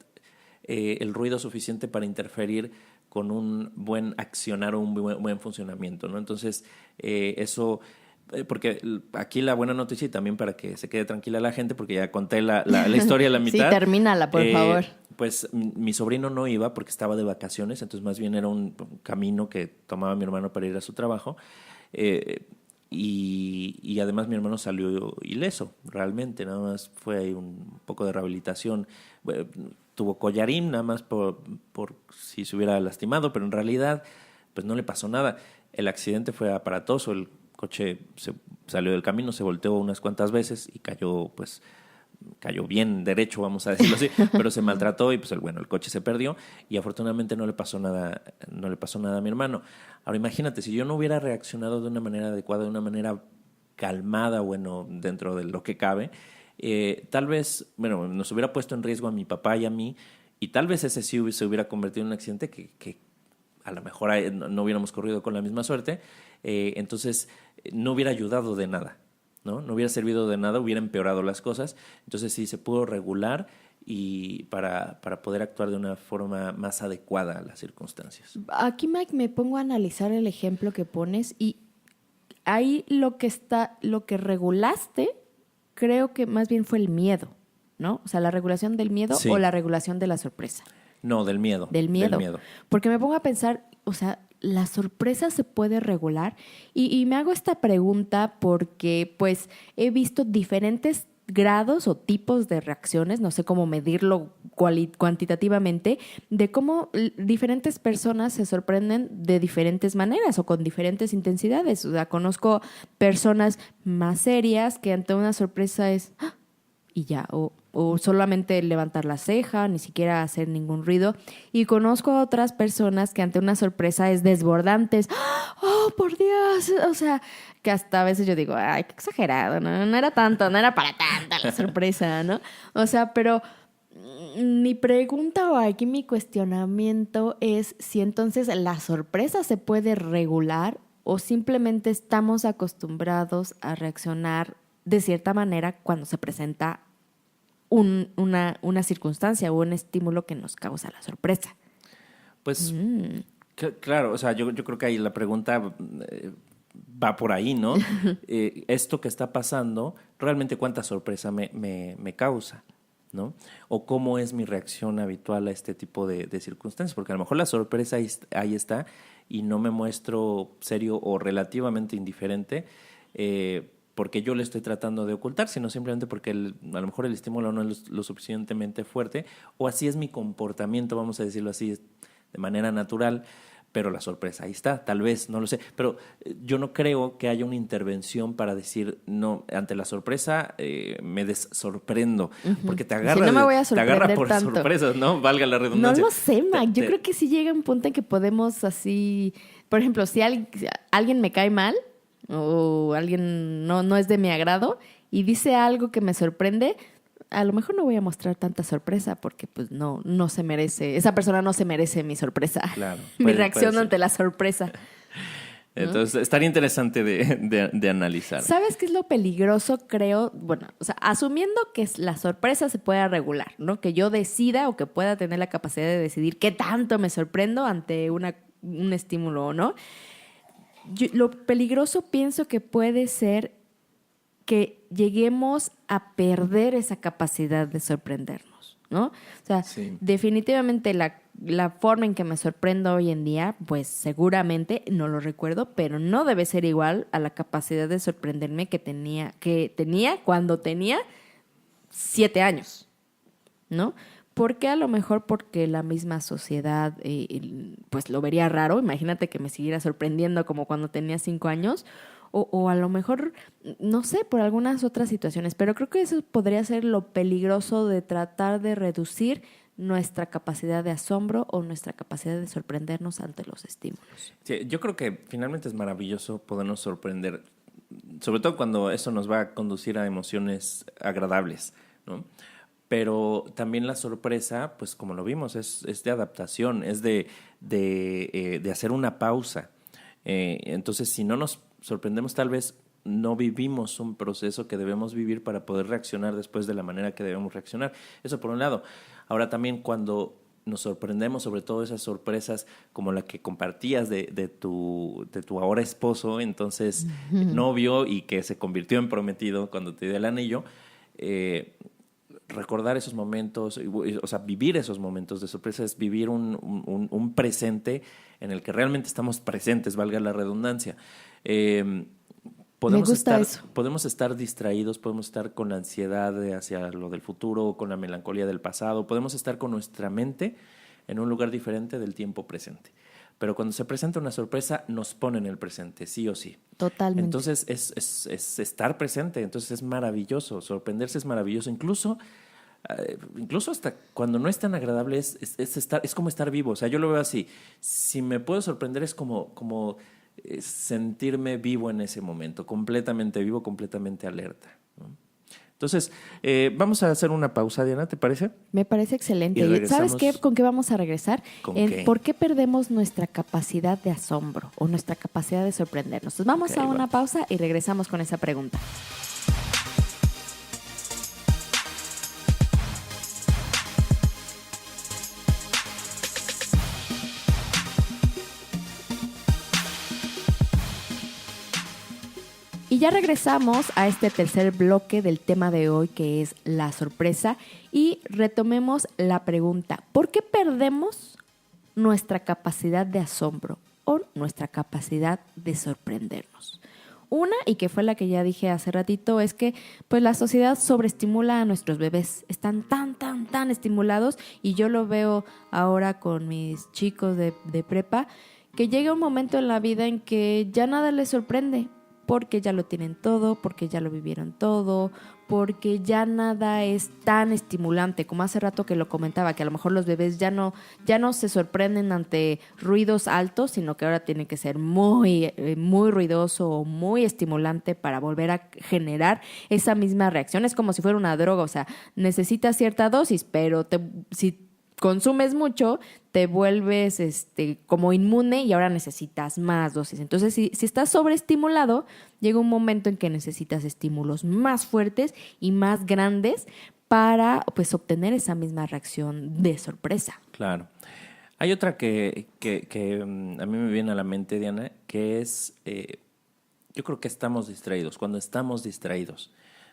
el ruido suficiente para interferir con un buen accionar o un buen funcionamiento, ¿no? Entonces eso... Porque aquí la buena noticia y también para que se quede tranquila la gente, porque ya conté la historia a la mitad. Sí, termínala, por favor. Pues mi sobrino no iba porque estaba de vacaciones, entonces más bien era un camino que tomaba mi hermano para ir a su trabajo. Y además mi hermano salió ileso, realmente, nada más fue ahí un poco de rehabilitación. Tuvo collarín, nada más por si se hubiera lastimado, pero en realidad pues no le pasó nada. El accidente fue aparatoso, el coche se salió del camino, se volteó unas cuantas veces y cayó bien derecho, vamos a decirlo así, pero se maltrató y pues el coche se perdió y afortunadamente no le pasó nada a mi hermano. Ahora imagínate, si yo no hubiera reaccionado de una manera adecuada, de una manera calmada, bueno, dentro de lo que cabe, tal vez, nos hubiera puesto en riesgo a mi papá y a mí, y tal vez ese sí se hubiera convertido en un accidente que a lo mejor no hubiéramos corrido con la misma suerte. Entonces no hubiera ayudado de nada, ¿no? No hubiera servido de nada, hubiera empeorado las cosas. Entonces sí se pudo regular y para poder actuar de una forma más adecuada a las circunstancias. Aquí, Mike, me pongo a analizar el ejemplo que pones y ahí lo que regulaste, creo que más bien fue el miedo, ¿no? O sea, la regulación del miedo Sí. o la regulación de la sorpresa. No, del miedo. Del miedo. Porque me pongo a pensar, o sea, la sorpresa se puede regular y me hago esta pregunta porque pues he visto diferentes grados o tipos de reacciones, no sé cómo medirlo cuantitativamente, de cómo diferentes personas se sorprenden de diferentes maneras o con diferentes intensidades. O sea, conozco personas más serias que ante una sorpresa es ¡ah! Y ya, o solamente levantar la ceja, ni siquiera hacer ningún ruido. Y conozco a otras personas que ante una sorpresa es desbordantes. ¡Oh, por Dios! O sea, que hasta a veces yo digo, ay, qué exagerado, ¿no? No era tanto, no era para tanta la sorpresa, ¿no? O sea, pero mi pregunta o aquí mi cuestionamiento es si entonces la sorpresa se puede regular o simplemente estamos acostumbrados a reaccionar de cierta manera cuando se presenta una circunstancia o un estímulo que nos causa la sorpresa. Pues, claro, o sea, yo creo que ahí la pregunta va por ahí, ¿no? Esto que está pasando, realmente cuánta sorpresa me causa, ¿no? O cómo es mi reacción habitual a este tipo de circunstancias, porque a lo mejor la sorpresa ahí está y no me muestro serio o relativamente indiferente. porque yo le estoy tratando de ocultar, sino simplemente porque a lo mejor el estímulo no es lo suficientemente fuerte, o así es mi comportamiento, vamos a decirlo así, de manera natural, pero la sorpresa ahí está, tal vez, no lo sé. Pero yo no creo que haya una intervención para decir, no, ante la sorpresa me desorprendo, porque te agarra, no me voy a te agarra por tanto. sorpresas, ¿no? Valga la redundancia. No lo sé, Mac. Yo creo que sí llega un punto en que podemos así, por ejemplo, si alguien me cae mal o alguien no es de mi agrado y dice algo que me sorprende, a lo mejor no voy a mostrar tanta sorpresa porque pues no se merece, esa persona no se merece mi sorpresa, Claro, mi reacción ante la sorpresa. Entonces, estaría interesante de analizar. ¿Sabes qué es lo peligroso, creo? Bueno, o sea, asumiendo que la sorpresa se pueda regular, ¿no? Que yo decida o que pueda tener la capacidad de decidir qué tanto me sorprendo ante un estímulo o no. Lo peligroso pienso que puede ser que lleguemos a perder esa capacidad de sorprendernos, ¿no? O sea, sí. Definitivamente la forma en que me sorprendo hoy en día, pues seguramente, no lo recuerdo, pero no debe ser igual a la capacidad de sorprenderme que tenía cuando tenía 7 años, ¿no? Porque a lo mejor porque la misma sociedad pues lo vería raro. Imagínate que me siguiera sorprendiendo como cuando tenía 5 años. O a lo mejor, no sé, por algunas otras situaciones. Pero creo que eso podría ser lo peligroso de tratar de reducir nuestra capacidad de asombro o nuestra capacidad de sorprendernos ante los estímulos. Sí, yo creo que finalmente es maravilloso podernos sorprender, sobre todo cuando eso nos va a conducir a emociones agradables, ¿no? Pero también la sorpresa, pues como lo vimos, es de adaptación, es de hacer una pausa. Entonces, si no nos sorprendemos, tal vez no vivimos un proceso que debemos vivir para poder reaccionar después de la manera que debemos reaccionar. Eso por un lado. Ahora también cuando nos sorprendemos, sobre todo esas sorpresas como la que compartías de tu ahora esposo, entonces novio, y que se convirtió en prometido cuando te dio el anillo, recordar esos momentos, o sea, vivir esos momentos de sorpresa es vivir un presente en el que realmente estamos presentes, valga la redundancia. Podemos estar distraídos, podemos estar con la ansiedad hacia lo del futuro, con la melancolía del pasado, podemos estar con nuestra mente en un lugar diferente del tiempo presente. Pero cuando se presenta una sorpresa, nos pone en el presente, sí o sí. Totalmente. Entonces, es estar presente, entonces es maravilloso, sorprenderse es maravilloso, incluso hasta cuando no es tan agradable, es como estar vivo. O sea, yo lo veo así, si me puedo sorprender es como sentirme vivo en ese momento, completamente vivo, completamente alerta, ¿no? Entonces, vamos a hacer una pausa, Diana, ¿te parece? Me parece excelente. Y ¿Sabes qué? ¿Con qué vamos a regresar? ¿Con qué? ¿Por qué perdemos nuestra capacidad de asombro o nuestra capacidad de sorprendernos? Entonces, vamos a una pausa y regresamos con esa pregunta. Y ya regresamos a este tercer bloque del tema de hoy, que es la sorpresa, y retomemos la pregunta: ¿por qué perdemos nuestra capacidad de asombro o nuestra capacidad de sorprendernos? Una, y que fue la que ya dije hace ratito, es que pues la sociedad sobreestimula a nuestros bebés. Están tan estimulados, y yo lo veo ahora con mis chicos de prepa, que llega un momento en la vida en que ya nada les sorprende, porque ya lo tienen todo, porque ya lo vivieron todo, porque ya nada es tan estimulante, como hace rato que lo comentaba, que a lo mejor los bebés ya no se sorprenden ante ruidos altos, sino que ahora tiene que ser muy ruidoso o muy estimulante para volver a generar esa misma reacción. Es como si fuera una droga, o sea, necesitas cierta dosis, pero si consumes mucho, te vuelves como inmune y ahora necesitas más dosis. Entonces, si estás sobreestimulado, llega un momento en que necesitas estímulos más fuertes y más grandes para pues obtener esa misma reacción de sorpresa. Claro. Hay otra que a mí me viene a la mente, Diana, que es, yo creo que estamos distraídos. Cuando estamos distraídos,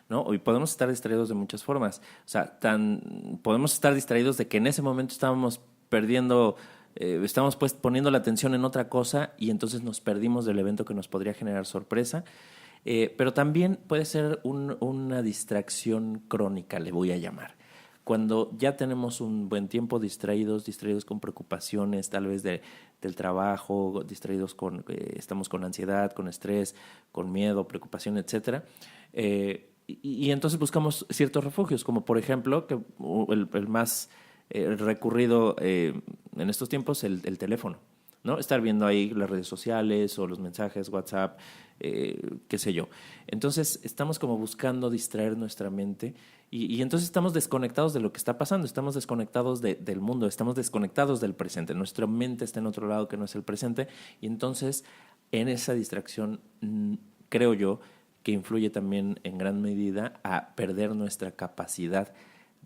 ¿no? Y podemos estar distraídos de muchas formas. O sea, podemos estar distraídos de que en ese momento estábamos perdiendo, estamos pues poniendo la atención en otra cosa y entonces nos perdimos del evento que nos podría generar sorpresa. Pero también puede ser una distracción crónica, le voy a llamar. Cuando ya tenemos un buen tiempo distraídos con preocupaciones, tal vez del trabajo, distraídos estamos con ansiedad, con estrés, con miedo, preocupación, etcétera. Y entonces buscamos ciertos refugios, como por ejemplo, que el más recurrido en estos tiempos, el teléfono, ¿no? Estar viendo ahí las redes sociales o los mensajes, WhatsApp, qué sé yo. Entonces estamos como buscando distraer nuestra mente y entonces estamos desconectados de lo que está pasando, estamos desconectados del mundo, estamos desconectados del presente. Nuestra mente está en otro lado que no es el presente y entonces en esa distracción creo yo que influye también en gran medida a perder nuestra capacidad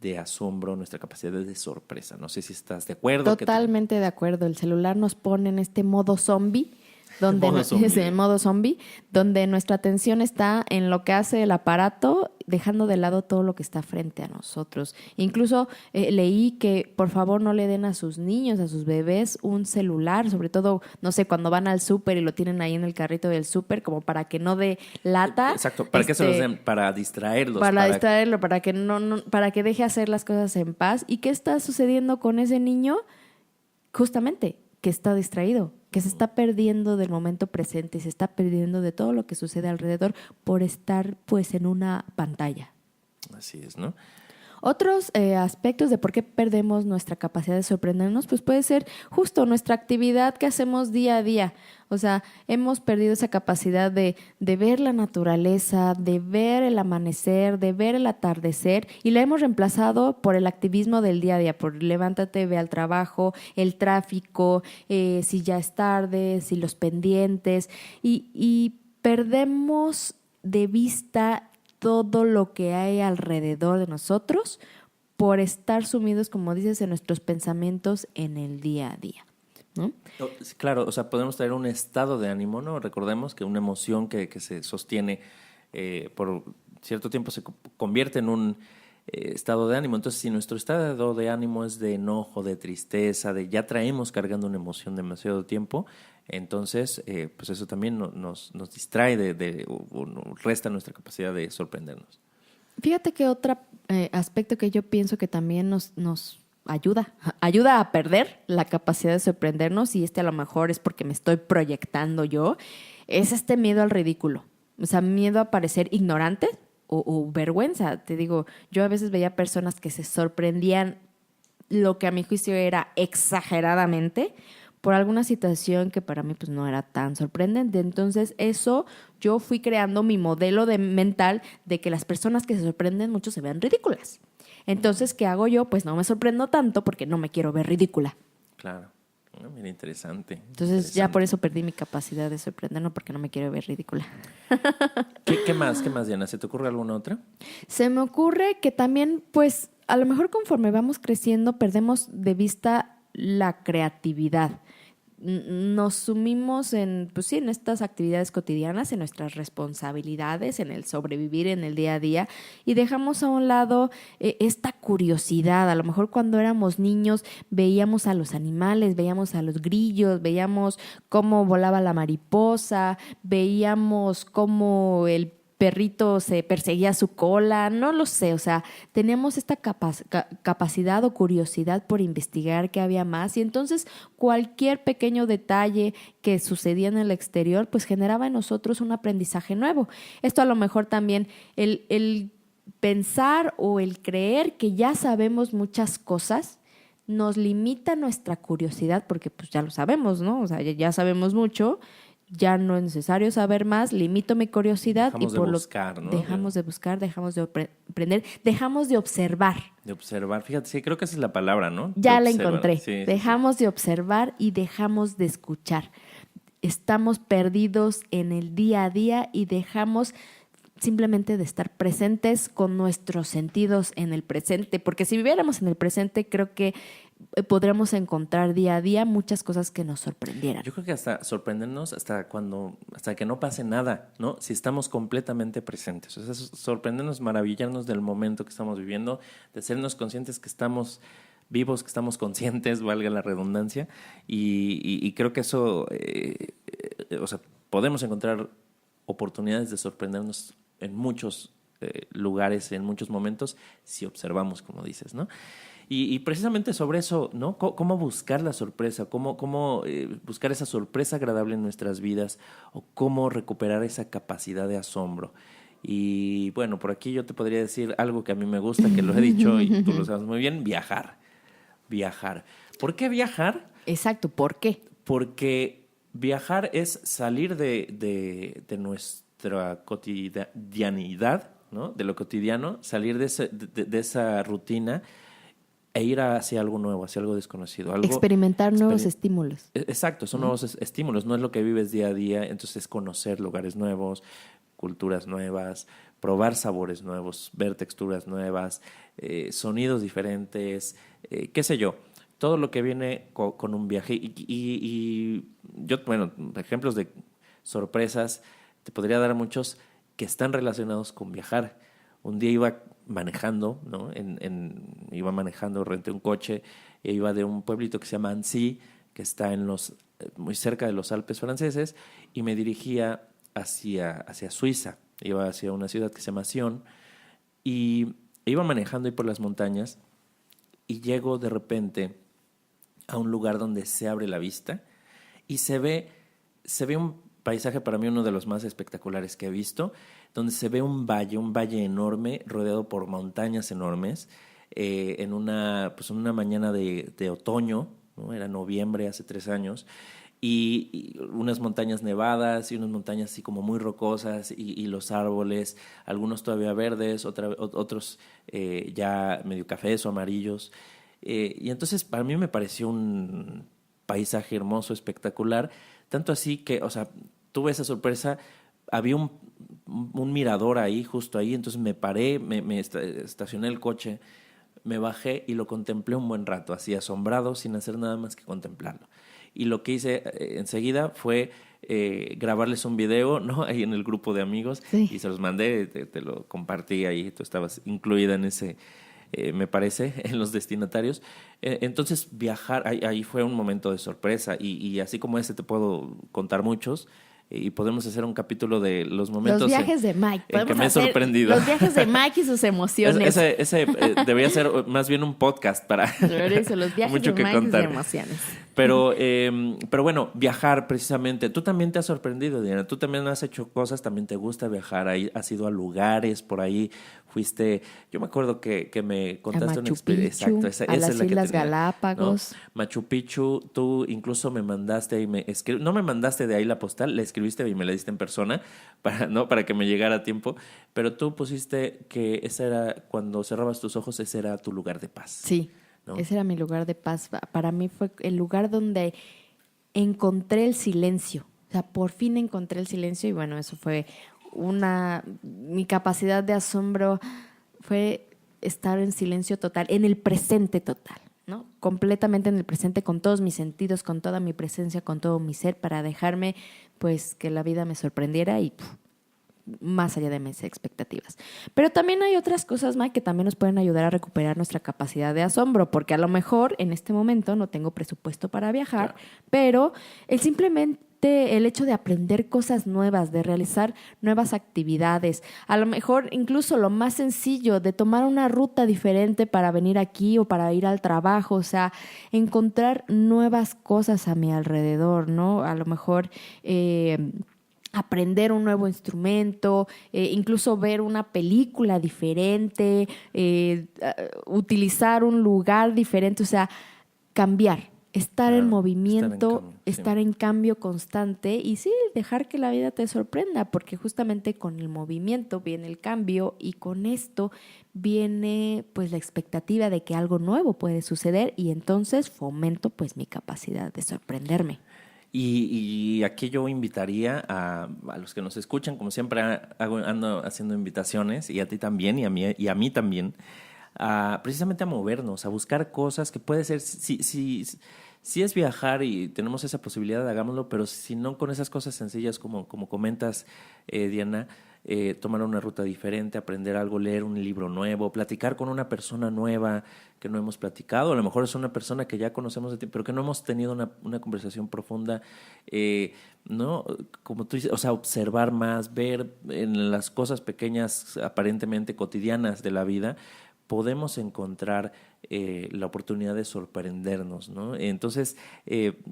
de asombro, nuestra capacidad de sorpresa. No sé si estás de acuerdo. Totalmente de acuerdo. El celular nos pone en este modo zombie, donde modo zombie, donde nuestra atención está en lo que hace el aparato, dejando de lado todo lo que está frente a nosotros. Incluso leí que por favor no le den a sus niños, a sus bebés, un celular, sobre todo, no sé, cuando van al súper y lo tienen ahí en el carrito del súper, como para que no dé lata. Exacto, ¿para qué se los den? Para distraerlos. Para distraerlo, para que para que deje hacer las cosas en paz. ¿Y qué está sucediendo con ese niño? Justamente, que está distraído, que se está perdiendo del momento presente, se está perdiendo de todo lo que sucede alrededor por estar pues en una pantalla. Así es, ¿no? Otros aspectos de por qué perdemos nuestra capacidad de sorprendernos, pues puede ser justo nuestra actividad que hacemos día a día. O sea, hemos perdido esa capacidad de ver la naturaleza, de ver el amanecer, de ver el atardecer, y la hemos reemplazado por el activismo del día a día, por levántate, ve al trabajo, el tráfico, si ya es tarde, si los pendientes, y perdemos de vista todo lo que hay alrededor de nosotros por estar sumidos, como dices, en nuestros pensamientos en el día a día, ¿no? Claro, o sea, podemos tener un estado de ánimo, ¿no? Recordemos que una emoción que se sostiene por cierto tiempo se convierte en un estado de ánimo. Entonces, si nuestro estado de ánimo es de enojo, de tristeza, de ya traemos cargando una emoción demasiado tiempo, entonces, pues eso también nos distrae o resta nuestra capacidad de sorprendernos. Fíjate que otro aspecto que yo pienso que también nos ayuda a perder la capacidad de sorprendernos, y a lo mejor es porque me estoy proyectando yo, es este miedo al ridículo. O sea, miedo a parecer ignorante o vergüenza. Te digo, yo a veces veía personas que se sorprendían, lo que a mi juicio era exageradamente, por alguna situación que para mí pues no era tan sorprendente. Entonces eso, yo fui creando mi modelo mental de que las personas que se sorprenden mucho se vean ridículas. Entonces, ¿qué hago yo? Pues no me sorprendo tanto porque no me quiero ver ridícula. Claro. Mira, interesante. Entonces ya por eso perdí mi capacidad de sorprenderme, porque no me quiero ver ridícula. ¿Qué más, Diana? ¿Se te ocurre alguna otra? Se me ocurre que también, pues, a lo mejor conforme vamos creciendo, perdemos de vista la creatividad. Nos sumimos pues sí, en estas actividades cotidianas, en nuestras responsabilidades, en el sobrevivir en el día a día, y dejamos a un lado esta curiosidad. A lo mejor cuando éramos niños veíamos a los animales, veíamos a los grillos, veíamos cómo volaba la mariposa, veíamos cómo el perrito se perseguía su cola, no lo sé, o sea, teníamos esta capacidad o curiosidad por investigar qué había más, y entonces cualquier pequeño detalle que sucedía en el exterior pues generaba en nosotros un aprendizaje nuevo. Esto a lo mejor también el pensar o el creer que ya sabemos muchas cosas nos limita nuestra curiosidad, porque pues ya lo sabemos, ¿no? O sea, ya sabemos mucho. Ya no es necesario saber más, limito mi curiosidad dejamos y por de buscar, ¿no? Dejamos de buscar, dejamos de aprender, dejamos de observar. De observar, fíjate, sí, creo que esa es la palabra, ¿no? Ya la encontré. Sí, dejamos de observar y dejamos de escuchar. Estamos perdidos en el día a día y dejamos simplemente de estar presentes con nuestros sentidos en el presente, porque si viviéramos en el presente, creo que podríamos encontrar día a día muchas cosas que nos sorprendieran. Yo creo que hasta sorprendernos hasta que no pase nada, ¿no? Si estamos completamente presentes. O sea, sorprendernos, maravillarnos del momento que estamos viviendo, de sernos conscientes que estamos vivos, que estamos conscientes, valga la redundancia, y creo que eso, o sea, podemos encontrar oportunidades de sorprendernos en muchos lugares, en muchos momentos, si observamos, como dices, ¿no? Y precisamente sobre eso, ¿no? ¿Cómo buscar la sorpresa? ¿Cómo buscar esa sorpresa agradable en nuestras vidas? ¿O cómo recuperar esa capacidad de asombro? Y bueno, por aquí yo te podría decir algo que a mí me gusta, que lo he dicho y tú lo sabes muy bien, viajar. Viajar. ¿Por qué viajar? Exacto, ¿por qué? Porque viajar es salir de nuestra cotidianidad, ¿no? De lo cotidiano, salir de esa rutina e ir hacia algo nuevo, hacia algo desconocido. Experimentar nuevos estímulos. Exacto, son nuevos estímulos, no es lo que vives día a día, entonces es conocer lugares nuevos, culturas nuevas, probar sabores nuevos, ver texturas nuevas, sonidos diferentes, qué sé yo. Todo lo que viene con un viaje. Y yo, bueno, ejemplos de sorpresas, te podría dar muchos que están relacionados con viajar. Un día iba manejando, ¿no? Iba manejando, renté un coche, e iba de un pueblito que se llama Annecy, que está muy cerca de los Alpes franceses, y me dirigía hacia Suiza. Iba hacia una ciudad que se llama Sion, y iba manejando ahí por las montañas, y llego de repente a un lugar donde se abre la vista y se ve un paisaje, para mí uno de los más espectaculares que he visto, donde se ve un valle enorme rodeado por montañas enormes, en una mañana de otoño, ¿no? Era noviembre hace 3 años, y unas montañas nevadas y unas montañas así como muy rocosas y los árboles, algunos todavía verdes, otros ya medio cafés o amarillos. Y entonces para mí me pareció un paisaje hermoso, espectacular, tanto así que, o sea, tuve esa sorpresa, había un mirador ahí, justo ahí, entonces me paré, me estacioné el coche, me bajé y lo contemplé un buen rato, así asombrado, sin hacer nada más que contemplarlo. Y lo que hice enseguida fue grabarles un video, ¿no? Ahí en el grupo de amigos, Sí. y se los mandé, te lo compartí ahí, tú estabas incluida en ese, me parece, en los destinatarios. Entonces viajar, ahí fue un momento de sorpresa, y así como ese te puedo contar muchos, y podemos hacer un capítulo de los momentos Los viajes de Mike. en que Podemos me he hacer sorprendido. Los viajes de Mike y sus emociones. Ese debería ser más bien un podcast para Por eso, los viajes mucho de que Mike y sus contar. emociones. Pero bueno, viajar precisamente. Tú también te has sorprendido, Diana. Tú también has hecho cosas, también te gusta viajar. Has ido a lugares por ahí. Fuiste, yo me acuerdo que me contaste una experiencia. Exacto, a las es la que Islas tenía, Galápagos. ¿no? Machu Picchu, tú incluso me mandaste y no me mandaste de ahí la postal, le escribiste y me la diste en persona para que me llegara a tiempo. Pero tú pusiste que ese era, cuando cerrabas tus ojos, ese era tu lugar de paz. Sí, ¿no? Ese era mi lugar de paz. Para mí fue el lugar donde encontré el silencio. O sea, por fin encontré el silencio y bueno, eso fue mi capacidad de asombro fue estar en silencio total, en el presente total, ¿no? Completamente en el presente, con todos mis sentidos, con toda mi presencia, con todo mi ser, para dejarme, pues, que la vida me sorprendiera y más allá de mis expectativas. Pero también hay otras cosas, Mike, que también nos pueden ayudar a recuperar nuestra capacidad de asombro, porque a lo mejor en este momento no tengo presupuesto para viajar, claro, pero el hecho de aprender cosas nuevas, de realizar nuevas actividades, a lo mejor incluso lo más sencillo de tomar una ruta diferente para venir aquí o para ir al trabajo, o sea, encontrar nuevas cosas a mi alrededor, ¿no? A lo mejor aprender un nuevo instrumento, incluso ver una película diferente, utilizar un lugar diferente, o sea, cambiar. Estar en movimiento, estar en cambio constante y sí, dejar que la vida te sorprenda, porque justamente con el movimiento viene el cambio y con esto viene pues la expectativa de que algo nuevo puede suceder y entonces fomento pues mi capacidad de sorprenderme. Y aquí yo invitaría a los que nos escuchan, como siempre ando haciendo invitaciones, y a ti también, y a mí también, precisamente a movernos, a buscar cosas que puede ser, si es viajar y tenemos esa posibilidad, hagámoslo, pero si no, con esas cosas sencillas como comentas, Diana, tomar una ruta diferente, aprender algo, leer un libro nuevo, platicar con una persona nueva que no hemos platicado. A lo mejor es una persona que ya conocemos de ti, pero que no hemos tenido una conversación profunda, ¿no? Como tú dices, o sea, observar más, ver en las cosas pequeñas, aparentemente cotidianas de la vida, podemos encontrar la oportunidad de sorprendernos, ¿no? Entonces,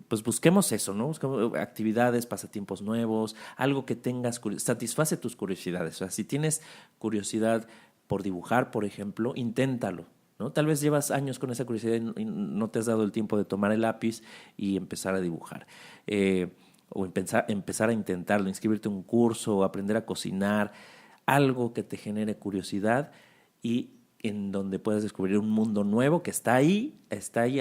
pues busquemos eso, ¿no? Busquemos actividades, pasatiempos nuevos, algo que tengas, satisface tus curiosidades. O sea, si tienes curiosidad por dibujar, por ejemplo, inténtalo, ¿no? Tal vez llevas años con esa curiosidad y no te has dado el tiempo de tomar el lápiz y empezar a dibujar. O empezar a intentarlo, inscribirte en un curso, o aprender a cocinar, algo que te genere curiosidad y en donde puedas descubrir un mundo nuevo que está ahí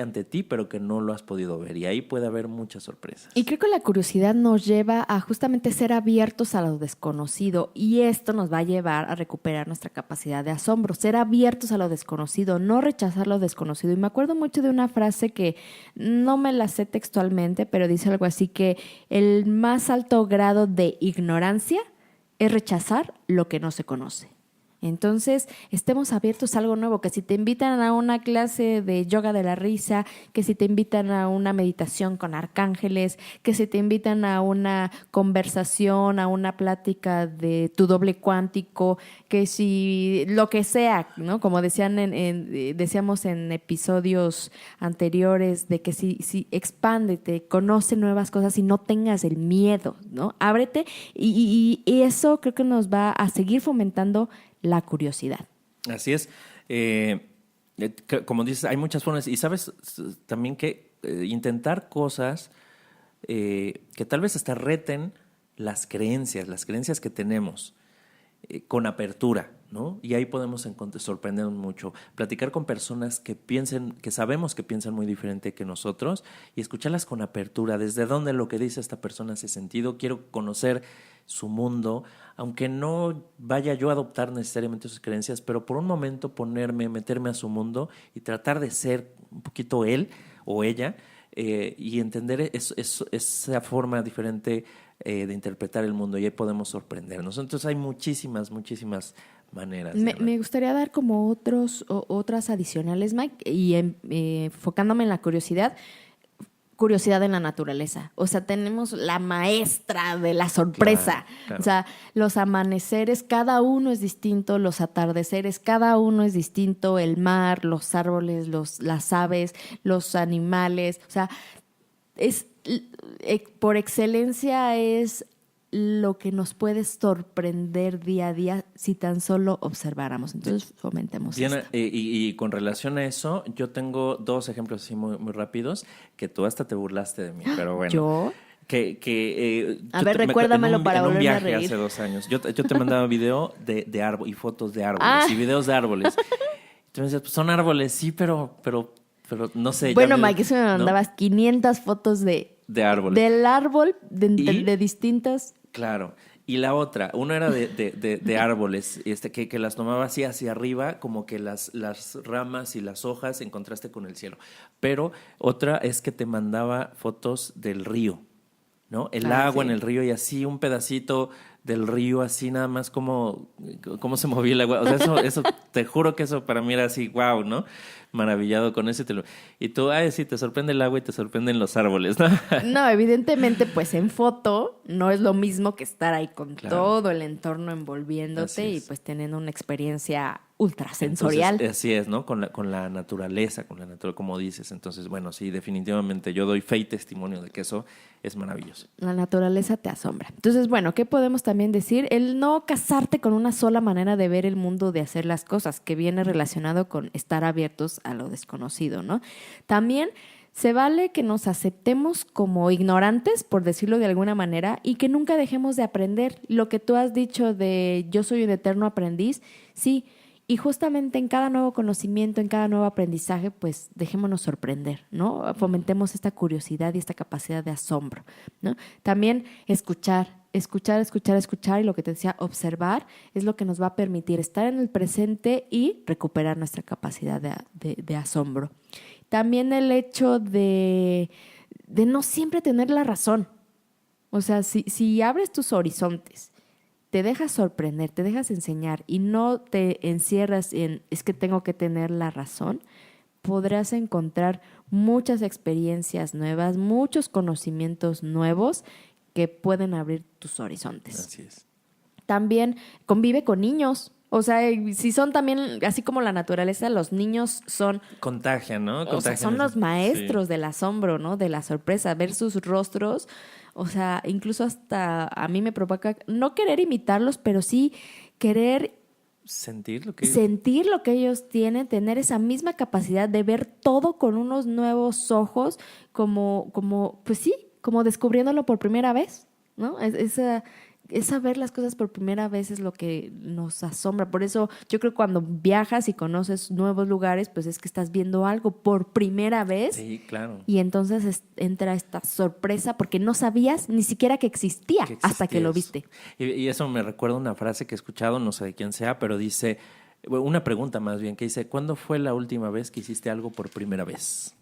ante ti, pero que no lo has podido ver. Y ahí puede haber muchas sorpresas. Y creo que la curiosidad nos lleva a justamente ser abiertos a lo desconocido, y esto nos va a llevar a recuperar nuestra capacidad de asombro, ser abiertos a lo desconocido, no rechazar lo desconocido. Y me acuerdo mucho de una frase que no me la sé textualmente, pero dice algo así que el más alto grado de ignorancia es rechazar lo que no se conoce. Entonces, estemos abiertos a algo nuevo, que si te invitan a una clase de yoga de la risa, que si te invitan a una meditación con arcángeles, que si te invitan a una conversación, a una plática de tu doble cuántico, que si lo que sea, ¿no? Como decíamos en episodios anteriores, de que si expándete, conoce nuevas cosas y no tengas el miedo, ¿no? Ábrete y eso creo que nos va a seguir fomentando la curiosidad. Así es. Como dices, hay muchas formas. Y sabes también que intentar cosas que tal vez hasta reten las creencias que tenemos, con apertura, ¿no? Y ahí podemos sorprendernos mucho. Platicar con personas que sabemos que piensan muy diferente que nosotros, y escucharlas con apertura. ¿Desde dónde lo que dice esta persona hace sentido? Quiero conocer su mundo, aunque no vaya yo a adoptar necesariamente sus creencias, pero por un momento meterme a su mundo y tratar de ser un poquito él o ella, y entender esa forma diferente de interpretar el mundo, y ahí podemos sorprendernos. Entonces hay muchísimas maneras. Me gustaría dar como otras adicionales, Mike, y enfocándome en la curiosidad en la naturaleza. O sea, tenemos la maestra de la sorpresa. Claro. O sea, los amaneceres, cada uno es distinto, los atardeceres, cada uno es distinto, el mar, los árboles, las aves, los animales. O sea, por excelencia es lo que nos puede sorprender día a día si tan solo observáramos. Entonces, fomentemos Diana, esto. Y con relación a eso, yo tengo 2 ejemplos así muy, muy rápidos, que tú hasta te burlaste de mí, pero bueno. ¿Yo? A ver, recuérdamelo para volverme a reír. En un viaje hace 2 años, yo te mandaba video de árbol y fotos de árboles y videos de árboles. Y tú me decías, pues son árboles, sí, pero no sé. Bueno, Mike, eso me mandabas, ¿no? 500 fotos de árboles. Del árbol, de distintas. Claro. Y la otra, una era de árboles, que las tomaba así hacia arriba, como que las ramas y las hojas en contraste con el cielo. Pero otra es que te mandaba fotos del río, ¿no? El agua en el río, y así un pedacito del río, así nada más cómo se movía el agua. O sea, eso te juro que eso para mí era así, wow, ¿no? Maravillado con eso. Y tú, sí, te sorprende el agua y te sorprenden los árboles, ¿no? No, evidentemente, pues en foto no es lo mismo que estar ahí con todo el entorno envolviéndote y pues teniendo una experiencia ultrasensorial. Entonces, así es, ¿no? Con la naturaleza, como dices. Entonces, bueno, sí, definitivamente yo doy fe y testimonio de que eso es maravilloso. La naturaleza te asombra. Entonces, bueno, ¿qué podemos también decir? El no casarte con una sola manera de ver el mundo, de hacer las cosas, que viene relacionado con estar abiertos a lo desconocido, ¿no? También se vale que nos aceptemos como ignorantes, por decirlo de alguna manera, y que nunca dejemos de aprender. Lo que tú has dicho de yo soy un eterno aprendiz, sí. Y justamente en cada nuevo conocimiento, en cada nuevo aprendizaje, pues dejémonos sorprender, ¿no? Fomentemos esta curiosidad y esta capacidad de asombro, ¿no? También escuchar, y lo que te decía, observar, es lo que nos va a permitir estar en el presente y recuperar nuestra capacidad de asombro. También el hecho de no siempre tener la razón. O sea, si abres tus horizontes te dejas sorprender, te dejas enseñar y no te encierras en es que tengo que tener la razón, podrás encontrar muchas experiencias nuevas, muchos conocimientos nuevos que pueden abrir tus horizontes. Así es. También convive con niños. O sea, si son también, así como la naturaleza, los niños son... Contagian, ¿no? O sea, son los maestros del asombro, ¿no? De la sorpresa, ver sus rostros. O sea, incluso hasta a mí me provoca no querer imitarlos, pero sí querer Sentir lo que ellos tienen, tener esa misma capacidad de ver todo con unos nuevos ojos, pues sí, como descubriéndolo por primera vez, ¿no? Esa ver las cosas por primera vez es lo que nos asombra. Por eso yo creo que cuando viajas y conoces nuevos lugares, pues es que estás viendo algo por primera vez. Sí, claro. Y entonces entra esta sorpresa porque no sabías ni siquiera que existía hasta que lo viste. Y eso me recuerda una frase que he escuchado, no sé de quién sea, pero dice, una pregunta más bien, que dice, ¿cuándo fue la última vez que hiciste algo por primera vez?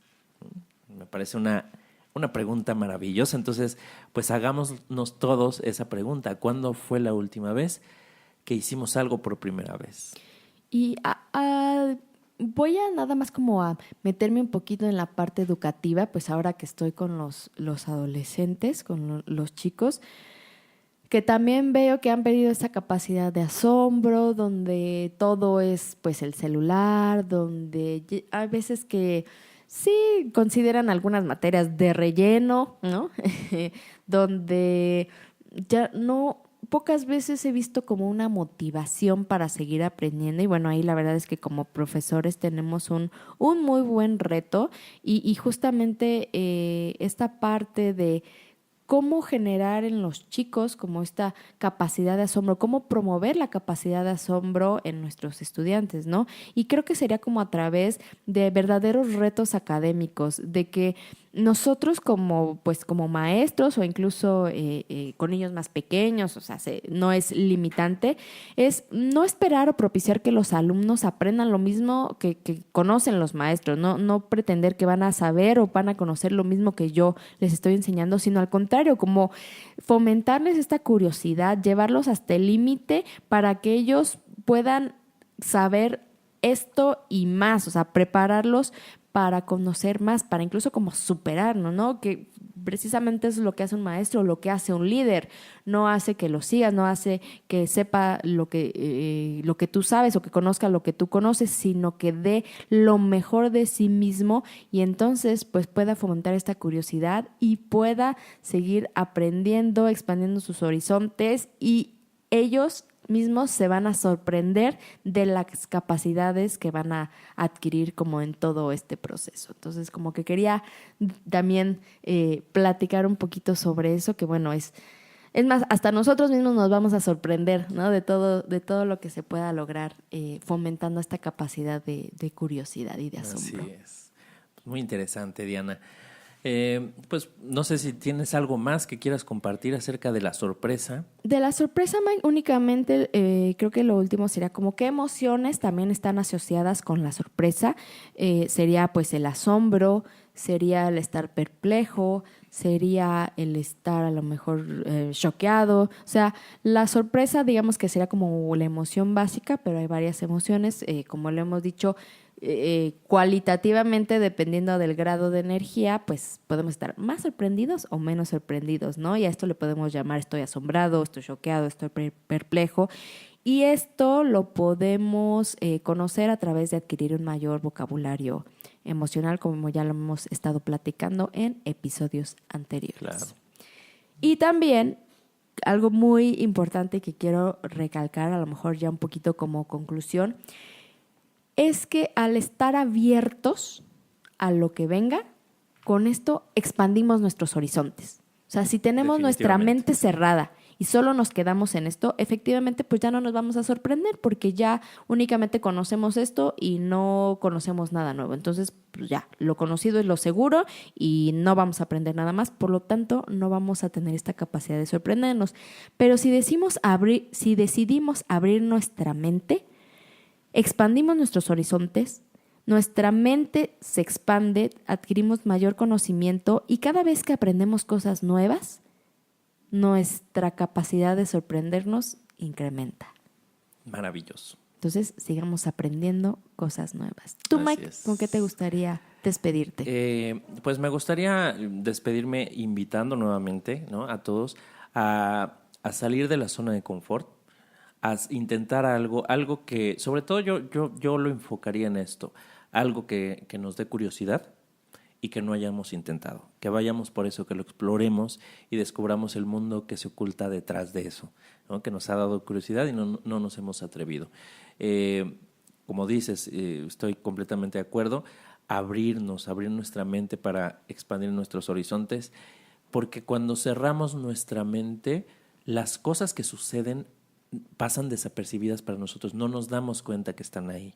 Me parece una pregunta maravillosa. Entonces, pues hagámonos todos esa pregunta. ¿Cuándo fue la última vez que hicimos algo por primera vez? Y voy a nada más como a meterme un poquito en la parte educativa, pues ahora que estoy con los adolescentes, con los chicos, que también veo que han perdido esa capacidad de asombro, donde todo es pues el celular, donde hay veces que sí consideran algunas materias de relleno, ¿no? Donde ya no, pocas veces he visto como una motivación para seguir aprendiendo. Y bueno, ahí la verdad es que como profesores tenemos un muy buen reto y justamente esta parte de cómo generar en los chicos como esta capacidad de asombro, cómo promover la capacidad de asombro en nuestros estudiantes, ¿no? Y creo que sería como a través de verdaderos retos académicos, de que nosotros como maestros o incluso con niños más pequeños, o sea, no es limitante, es no esperar o propiciar que los alumnos aprendan lo mismo que conocen los maestros, no pretender que van a saber o van a conocer lo mismo que yo les estoy enseñando, sino al contrario, como fomentarles esta curiosidad, llevarlos hasta el límite para que ellos puedan saber esto y más, o sea, prepararlos para conocer más, para incluso como superarnos, ¿no? Que precisamente eso es lo que hace un maestro, lo que hace un líder. No hace que lo sigas, no hace que sepa lo que tú sabes o que conozca lo que tú conoces, sino que dé lo mejor de sí mismo y entonces pues pueda fomentar esta curiosidad y pueda seguir aprendiendo, expandiendo sus horizontes y ellos mismos se van a sorprender de las capacidades que van a adquirir como en todo este proceso. Entonces, como que quería también platicar un poquito sobre eso, que bueno, es más, hasta nosotros mismos nos vamos a sorprender, ¿no? De todo lo que se pueda lograr fomentando esta capacidad de curiosidad y de asombro. Así es. Muy interesante, Diana. Pues no sé si tienes algo más que quieras compartir acerca de la sorpresa. De la sorpresa, Mike, únicamente creo que lo último sería como qué emociones también están asociadas con la sorpresa. Sería pues el asombro, sería el estar perplejo, sería el estar a lo mejor choqueado. O sea, la sorpresa digamos que sería como la emoción básica, pero hay varias emociones, como lo hemos dicho, cualitativamente, dependiendo del grado de energía, pues podemos estar más sorprendidos o menos sorprendidos, ¿no? Y a esto le podemos llamar estoy asombrado, estoy choqueado, estoy perplejo. Y esto lo podemos conocer a través de adquirir un mayor vocabulario emocional, como ya lo hemos estado platicando en episodios anteriores. Claro. Y también algo muy importante que quiero recalcar, a lo mejor ya un poquito como conclusión, es que al estar abiertos a lo que venga, con esto expandimos nuestros horizontes. O sea, si tenemos nuestra mente cerrada y solo nos quedamos en esto, efectivamente pues ya no nos vamos a sorprender porque ya únicamente conocemos esto y no conocemos nada nuevo. Entonces, pues ya, lo conocido es lo seguro y no vamos a aprender nada más, por lo tanto, no vamos a tener esta capacidad de sorprendernos. Pero si decidimos abrir nuestra mente, expandimos nuestros horizontes, nuestra mente se expande, adquirimos mayor conocimiento y cada vez que aprendemos cosas nuevas, nuestra capacidad de sorprendernos incrementa. Maravilloso. Entonces, sigamos aprendiendo cosas nuevas. Tú, Así Mike, es. ¿con qué te gustaría despedirte? Pues me gustaría despedirme invitando nuevamente, ¿no?, a todos a salir de la zona de confort, a intentar algo que, sobre todo yo lo enfocaría en esto, algo que nos dé curiosidad y que no hayamos intentado, que vayamos por eso, que lo exploremos y descubramos el mundo que se oculta detrás de eso, ¿no?, que nos ha dado curiosidad y no nos hemos atrevido. Como dices, estoy completamente de acuerdo, abrir nuestra mente para expandir nuestros horizontes, porque cuando cerramos nuestra mente, las cosas que suceden pasan desapercibidas para nosotros, no nos damos cuenta que están ahí.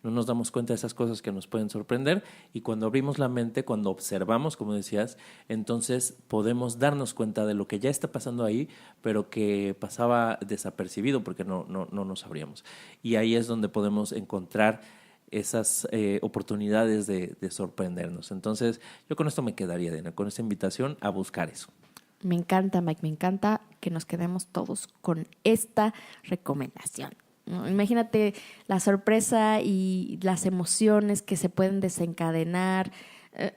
No nos damos cuenta de esas cosas que nos pueden sorprender, y cuando abrimos la mente, cuando observamos, como decías, entonces podemos darnos cuenta de lo que ya está pasando ahí, pero que pasaba desapercibido porque no nos abríamos. Y ahí es donde podemos encontrar esas oportunidades de sorprendernos. Entonces, yo con esto me quedaría, Diana, con esta invitación a buscar eso. Me encanta, Mike, me encanta que nos quedemos todos con esta recomendación, ¿no? Imagínate la sorpresa y las emociones que se pueden desencadenar.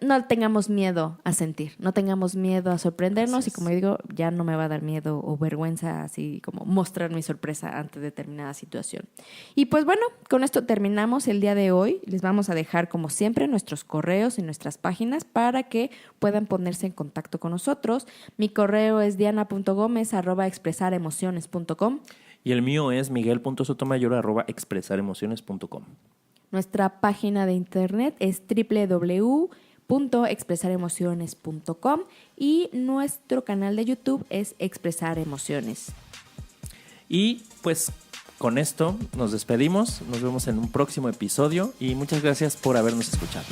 No tengamos miedo a sentir, no tengamos miedo a sorprendernos, y como digo, ya no me va a dar miedo o vergüenza así como mostrar mi sorpresa ante determinada situación. Y pues bueno, con esto terminamos el día de hoy. Les vamos a dejar como siempre nuestros correos y nuestras páginas para que puedan ponerse en contacto con nosotros. Mi correo es diana.gomez@expresaremociones.com. Y el mío es miguel.sotomayor@expresaremociones.com. Nuestra página de internet es www.expresaremociones.com y nuestro canal de YouTube es Expresar Emociones. Y pues con esto nos despedimos, nos vemos en un próximo episodio y muchas gracias por habernos escuchado.